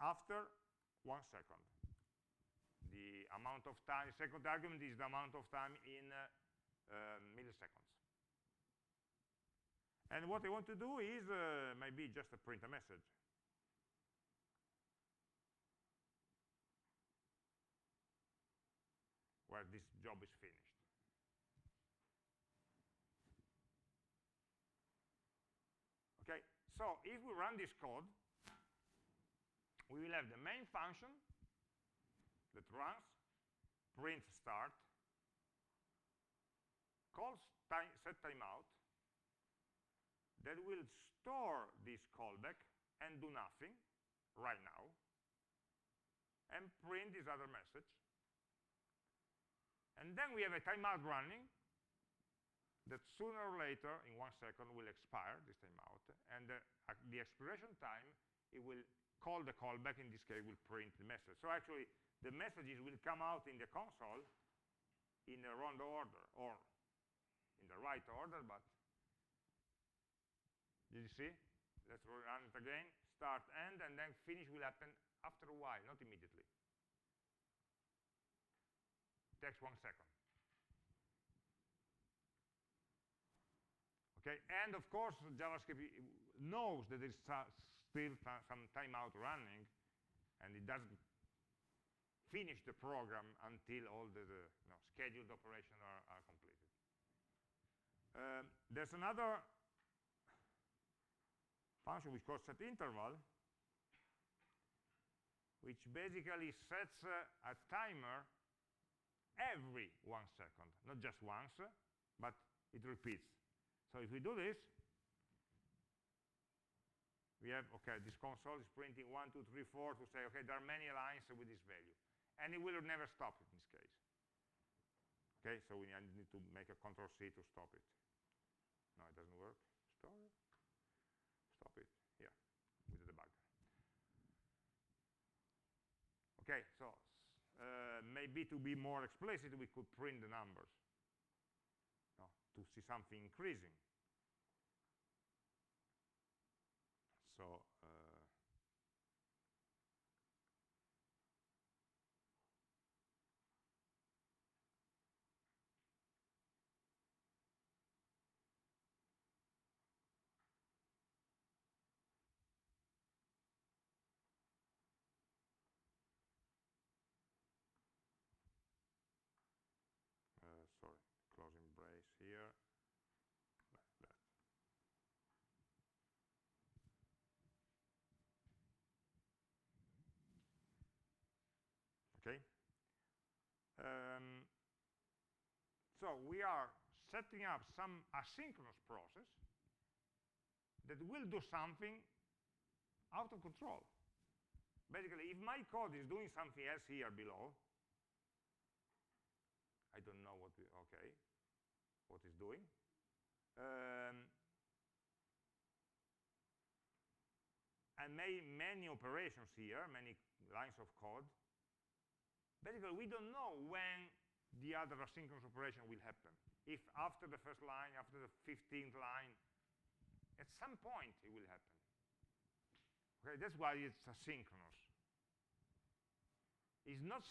after 1 second. The amount of time, second argument is the amount of time in milliseconds. And what I want to do is maybe just to print a message. Where this job is finished. Okay, so if we run this code, we will have the main function that runs, print start, set timeout that will store this callback and do nothing right now, and print this other message. And then we have a timeout running that sooner or later, in 1 second, will expire, this timeout, and at the expiration time, it will call the callback, in this case, will print the message. So actually, the messages will come out in the console in the wrong order, or in the right order, but did you see? Let's run it again. Start, end, and then finish will happen after a while, not immediately. It takes 1 second. Okay, and of course, JavaScript knows that there's still some timeout running, and it doesn't finish the program until all the scheduled operations are completed. There's another function which calls setInterval, which basically sets a timer every 1 second, not just once, but it repeats. So if we do this, we have, okay, this console is printing 1, 2, 3, 4 to say, okay, there are many lines with this value. And it will never stop in this case. Okay, so I need to make a Control-C to stop it. No, it doesn't work. Stop it. Here, with the debugger. Okay, so maybe to be more explicit, we could print the numbers to see something increasing. So sorry, closing brace here. Like that. Okay. So we are setting up some asynchronous process that will do something out of control. Basically, if my code is doing something else here below, I don't know what it's doing. And many operations here, many lines of code. Basically, we don't know when the other asynchronous operation will happen. If after the first line, after the 15th line, at some point it will happen. Okay, that's why it's asynchronous. Is not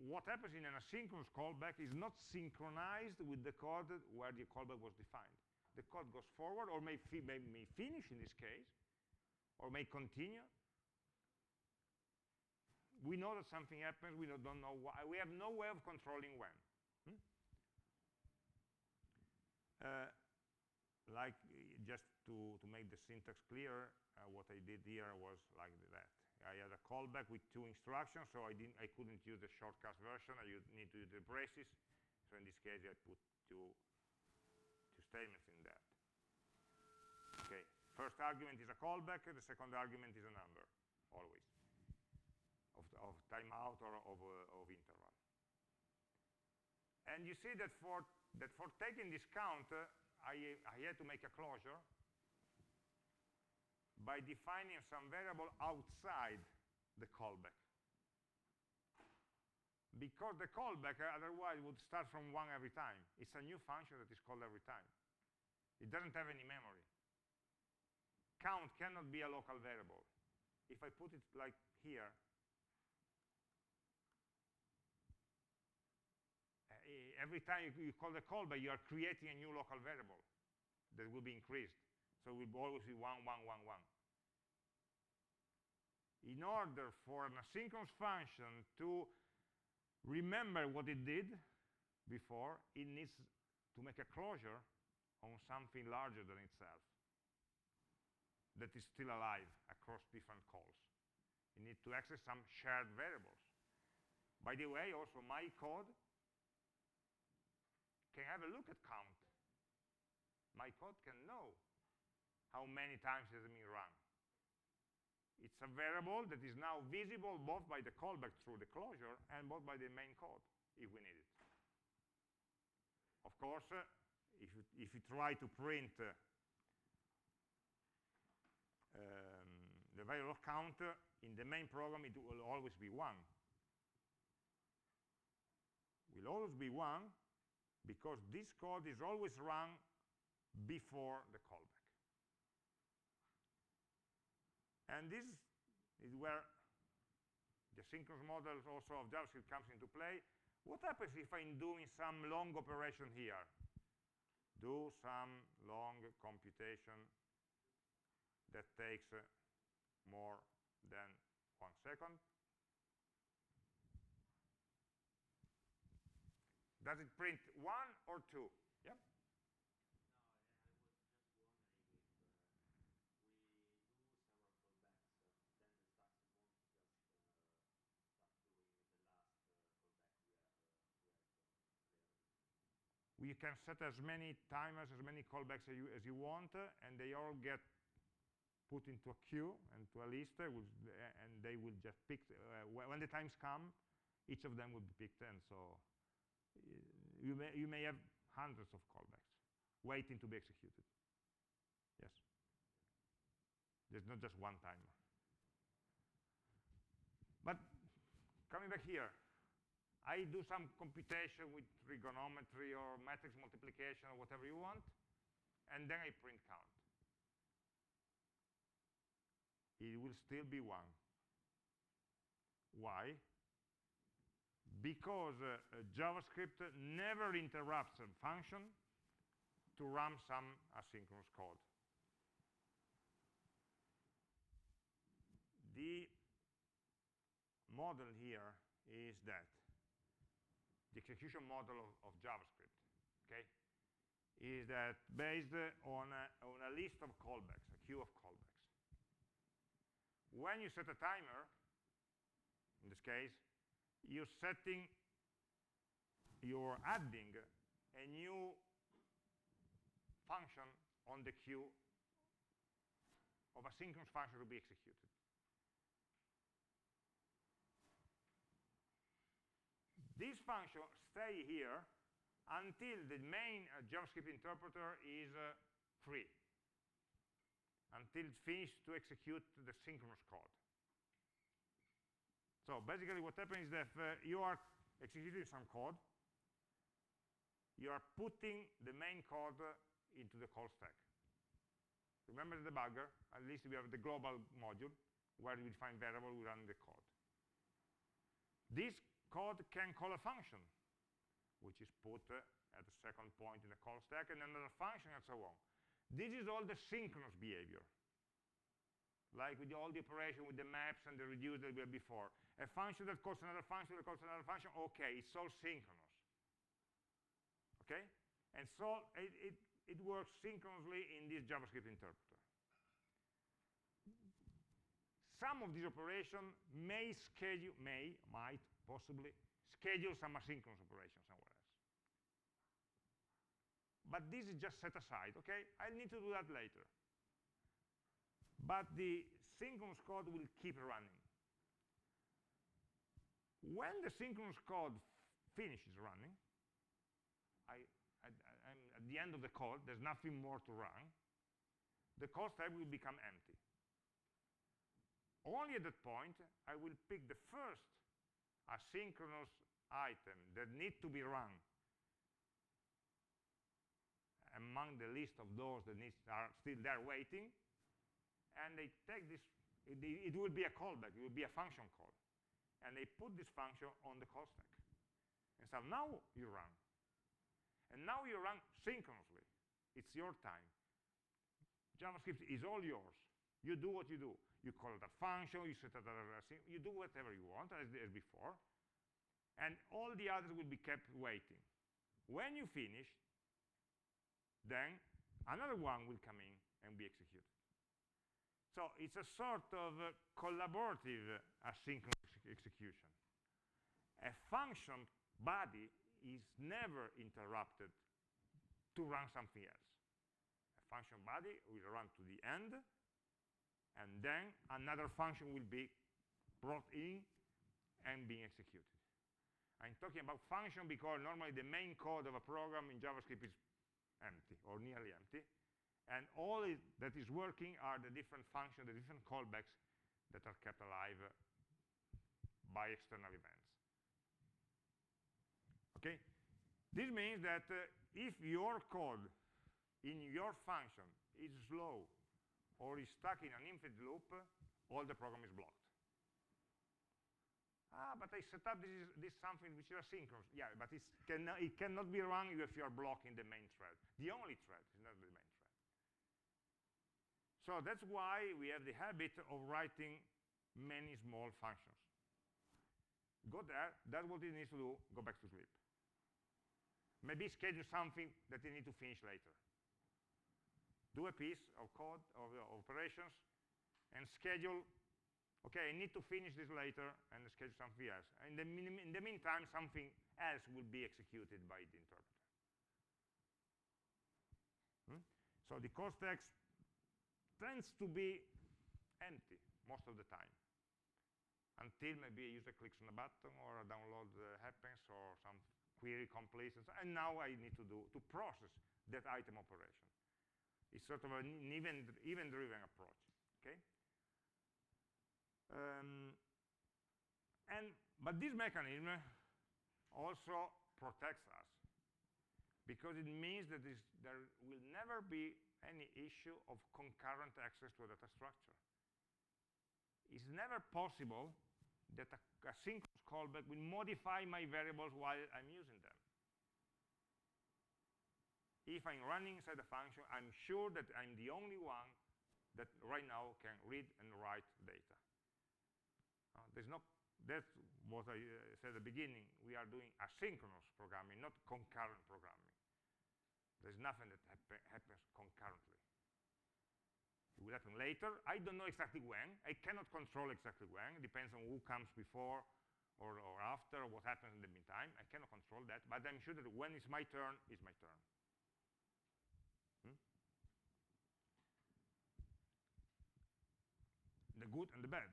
what happens in an asynchronous callback is not synchronized with the code where the callback was defined. The code goes forward, or may finish in this case, or may continue. We know that something happens, we don't know why. We have no way of controlling when. Just to make the syntax clear, what I did here was like that. I had a callback with 2 instructions, so I couldn't use the shortcut version. I need to use the braces. So in this case, I put two statements in that. Okay, first argument is a callback, the second argument is a number, always, of timeout or of interval. And you see that for taking this count, I had to make a closure by defining some variable outside the callback. Because the callback otherwise would start from 1 every time. It's a new function that is called every time. It doesn't have any memory. Count cannot be a local variable. If I put it like here, every time you call the callback, you are creating a new local variable that will be increased. So it will always be 1, 1, 1, 1. In order for an asynchronous function to remember what it did before, it needs to make a closure on something larger than itself that is still alive across different calls. It needs to access some shared variables. By the way, also my code can have a look at count. My code can know how many times it has been run. It's a variable that is now visible both by the callback through the closure and both by the main code, if we need it. Of course, if you try to print the value of count in the main program, it will always be 1. Will always be 1 because this code is always run before the callback. And this is where the synchronous model also of JavaScript comes into play. What happens if I'm doing some long operation here? Do some long computation that takes more than 1 second. Does it print 1 or 2? Yep. We can set as many timers, as many callbacks as you want, and they all get put into a queue and to a list, and they will just pick, when the times come, each of them will be picked, and so you may have hundreds of callbacks waiting to be executed. Yes? There's not just one timer. But coming back here, I do some computation with trigonometry or matrix multiplication or whatever you want, and then I print count. It will still be 1. Why? Because JavaScript never interrupts a function to run some asynchronous code. The model here is that the execution model of JavaScript, okay, is that based on a list of callbacks, a queue of callbacks. When you set a timer, in this case, you're adding a new function on the queue of a synchronous function to be executed. This function stays here until the main JavaScript interpreter is free, until it's finished to execute the synchronous code. So basically what happens is that you are executing some code, you are putting the main code into the call stack. Remember the debugger, at least we have the global module where we define variable, we run the code. This code can call a function, which is put at the second point in the call stack, and another function, and so on. This is all the synchronous behavior, like with all the operation with the maps and the reduce that we had before. A function that calls another function that calls another function, okay, it's all synchronous. Okay? And so it works synchronously in this JavaScript interpreter. Some of these operations may schedule, might, possibly schedule some asynchronous operation somewhere else. But this is just set aside, okay? I'll need to do that later. But the synchronous code will keep running. When the synchronous code finishes running, I'm at the end of the code, there's nothing more to run, the call stack will become empty. Only at that point, I will pick the first asynchronous item that need to be run among the list of those that are still there waiting, and they take this, it will be a callback, it will be a function call, and they put this function on the call stack. And so now you run. And now you run synchronously. It's your time. JavaScript is all yours. You do what you do. You call that function, you set another, you do whatever you want as before, and all the others will be kept waiting. When you finish, then another one will come in and be executed. So it's a sort of collaborative asynchronous execution. A function body is never interrupted to run something else. A function body will run to the end, and then another function will be brought in and being executed. I'm talking about function because normally the main code of a program in JavaScript is empty or nearly empty, and all that is working are the different functions, the different callbacks that are kept alive by external events. Okay? This means that if your code in your function is slow or is stuck in an infinite loop, all the program is blocked. But I set up this something which is asynchronous. Yeah, but it cannot be run if you are blocking the main thread. The only thread is not the main thread. So that's why we have the habit of writing many small functions. Go there, that's what it needs to do, go back to sleep. Maybe schedule something that you need to finish later. Do a piece of code, of operations, and schedule, okay, I need to finish this later, and schedule something else. In the meantime, something else will be executed by the interpreter. So the code text tends to be empty most of the time, until maybe a user clicks on a button or a download happens or some query completes, and now I need to process that item operation. It's sort of an event-driven approach. Okay. But this mechanism also protects us, because it means that there will never be any issue of concurrent access to a data structure. It's never possible that a synchronous callback will modify my variables while I'm using them. If I'm running inside the function, I'm sure that I'm the only one that right now can read and write data. That's what I said at the beginning. We are doing asynchronous programming, not concurrent programming. There's nothing that happens concurrently. It will happen later. I don't know exactly when. I cannot control exactly when. It depends on who comes before or after, or what happens in the meantime. I cannot control that, but I'm sure that when it's my turn, it's my turn. The good and the bad.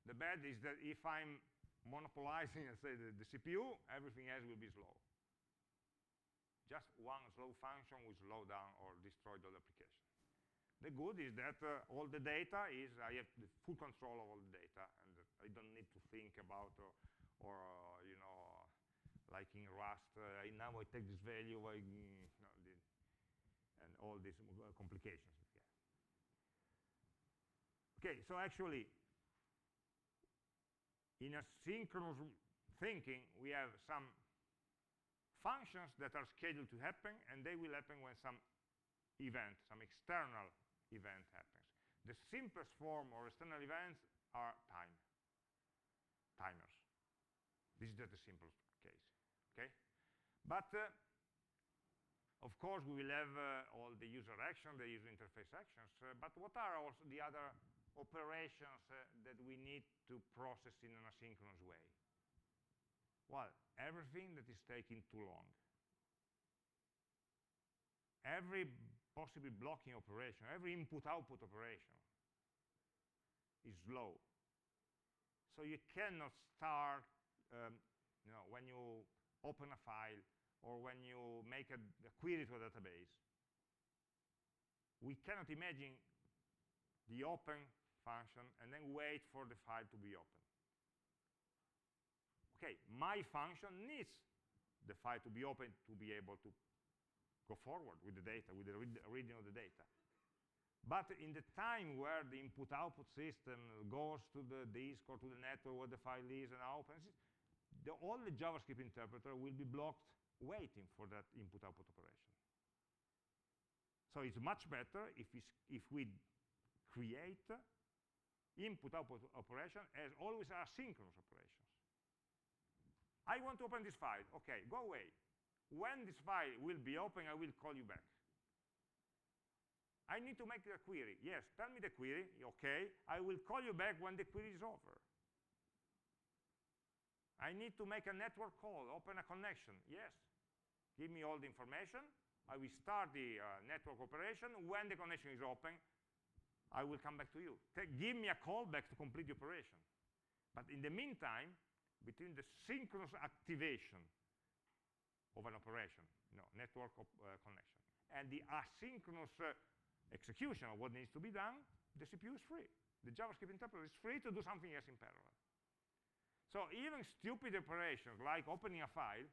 The bad is that if I'm monopolizing, let's say, the CPU, everything else will be slow. Just one slow function will slow down or destroy the whole application. The good is that all the data I have the full control of all the data, and I don't need to think about, you know, like in Rust, now I take this value, and all these complications. Okay, so actually, in asynchronous thinking, we have some functions that are scheduled to happen, and they will happen when some event, some external event happens. The simplest form of external events are timers. This is just the simplest case, okay? But of course, we will have all the user actions, the user interface actions, but what are also the other operations that we need to process in an asynchronous way? Well, everything that is taking too long. Every possibly blocking operation, every input-output operation is slow. So you cannot start, you know, when you open a file or when you make a query to a database, we cannot imagine the open function and then wait for the file to be open. Okay, my function needs the file to be open to be able to go forward with the data, with the reading of the data. But in the time where the input-output system goes to the disk or to the network where the file is and opens it, all the JavaScript interpreter will be blocked waiting for that input-output operation. So it's much better if we create input-output operation as always asynchronous operations. I want to open this file. Okay, go away. When this file will be open, I will call you back. I need to make a query. Yes, tell me the query. Okay, I will call you back when the query is over. I need to make a network call, open a connection. Yes, give me all the information. I will start the network operation. When the connection is open, I will come back to you. Give me a callback to complete the operation. But in the meantime, between the synchronous activation of an operation, network connection, and the asynchronous execution of what needs to be done, the CPU is free. The JavaScript interpreter is free to do something else in parallel. So even stupid operations like opening a file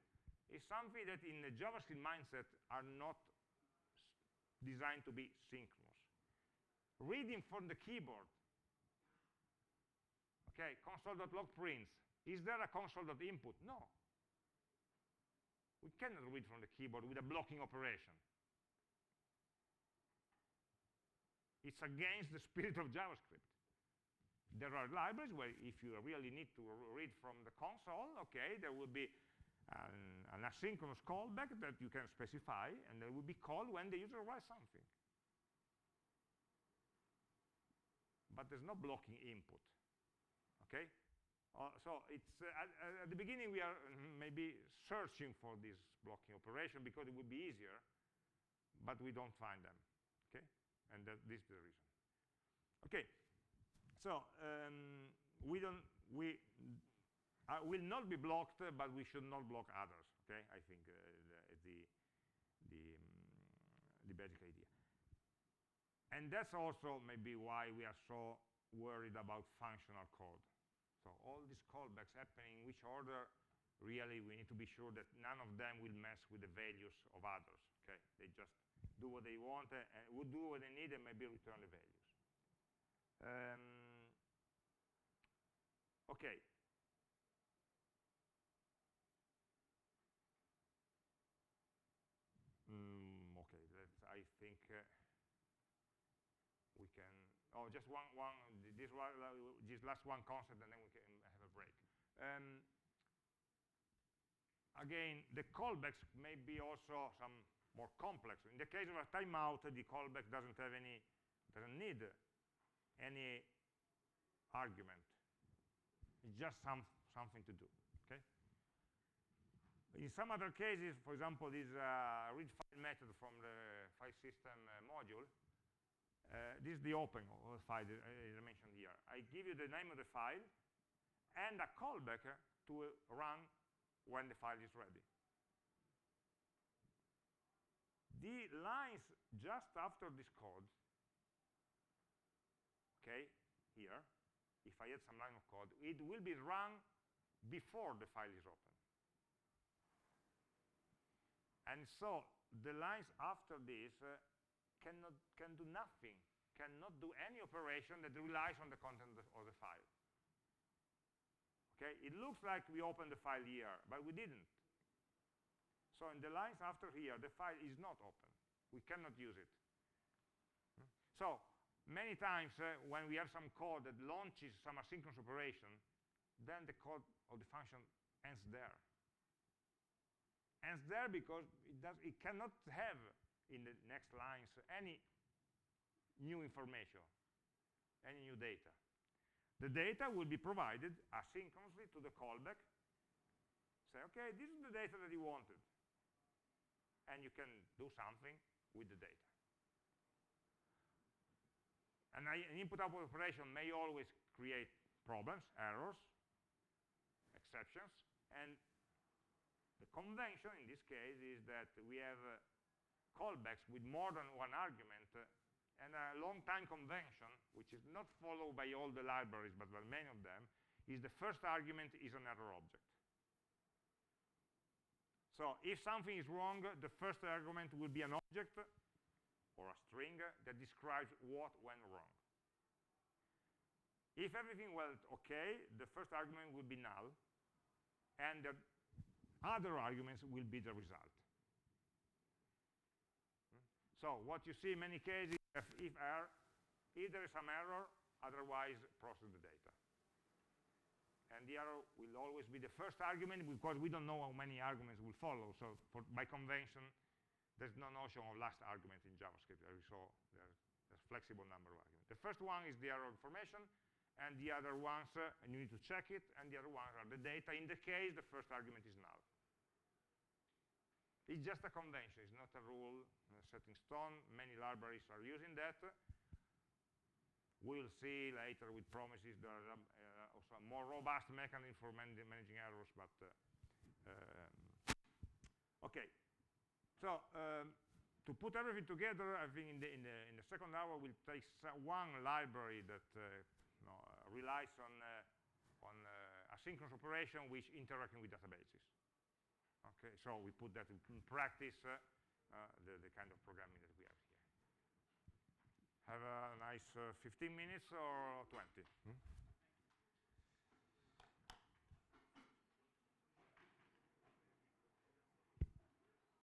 is something that in the JavaScript mindset are not designed to be synchronous. Reading from the keyboard, okay, console.log prints. Is there a console.input? No. We cannot read from the keyboard with a blocking operation. It's against the spirit of JavaScript. There are libraries where if you really need to read from the console, okay, there will be an asynchronous callback that you can specify, and it will be called when the user writes something. But there's no blocking input, okay? So it's at the beginning we are maybe searching for this blocking operation because it would be easier, but we don't find them, okay? And this is the reason. Okay, so we will not be blocked, but we should not block others, okay? I think the basic idea. And that's also maybe why we are so worried about functional code. So all these callbacks happening in which order, really we need to be sure that none of them will mess with the values of others, okay? They just do what they want and would do what they need and maybe return the values. Okay. Okay, I think we can, just this last one concept and then we can have a break. Again, the callbacks may be also some more complex. In the case of a timeout, the callback doesn't need any argument. It's just something to do, okay? In some other cases, for example, this read file method from the file system module, this is the open file that I mentioned here. I give you the name of the file and a callback to run when the file is ready. The lines just after this code, okay, here, if I add some line of code, it will be run before the file is open. And so the lines after this can do nothing, cannot do any operation that relies on the content of the file. Okay, it looks like we opened the file here, but we didn't. So in the lines after here, the file is not open. We cannot use it. So many times when we have some code that launches some asynchronous operation, then the code of the function ends there. Ends there because it cannot have in the next lines any new information, any new data. The data will be provided asynchronously to the callback. Say, okay, this is the data that you wanted. And you can do something with the data. And an input-output operation may always create problems, errors, exceptions, and the convention in this case is that we have callbacks with more than one argument, and a long-time convention, which is not followed by all the libraries, but by many of them, is the first argument is an error object. So if something is wrong, the first argument will be an object or a string that describes what went wrong. If everything went okay, the first argument will be null, and the other arguments will be the result. So what you see in many cases, if there is some error, otherwise process the data. And the error will always be the first argument because we don't know how many arguments will follow. So by convention, there's no notion of last argument in JavaScript. As we saw, there's a flexible number of arguments. The first one is the error information, and the other ones, and you need to check it, and the other ones are the data, in the case the first argument is null. It's just a convention, it's not a rule set in stone. Many libraries are using that. We'll see later with promises there are also a more robust mechanism for managing errors, but okay. So to put everything together, I think in the second hour we'll take one library that relies on asynchronous operation which interacting with databases. Okay, so we put that in practice, the kind of programming that we have here. Have a nice 15 minutes or 20?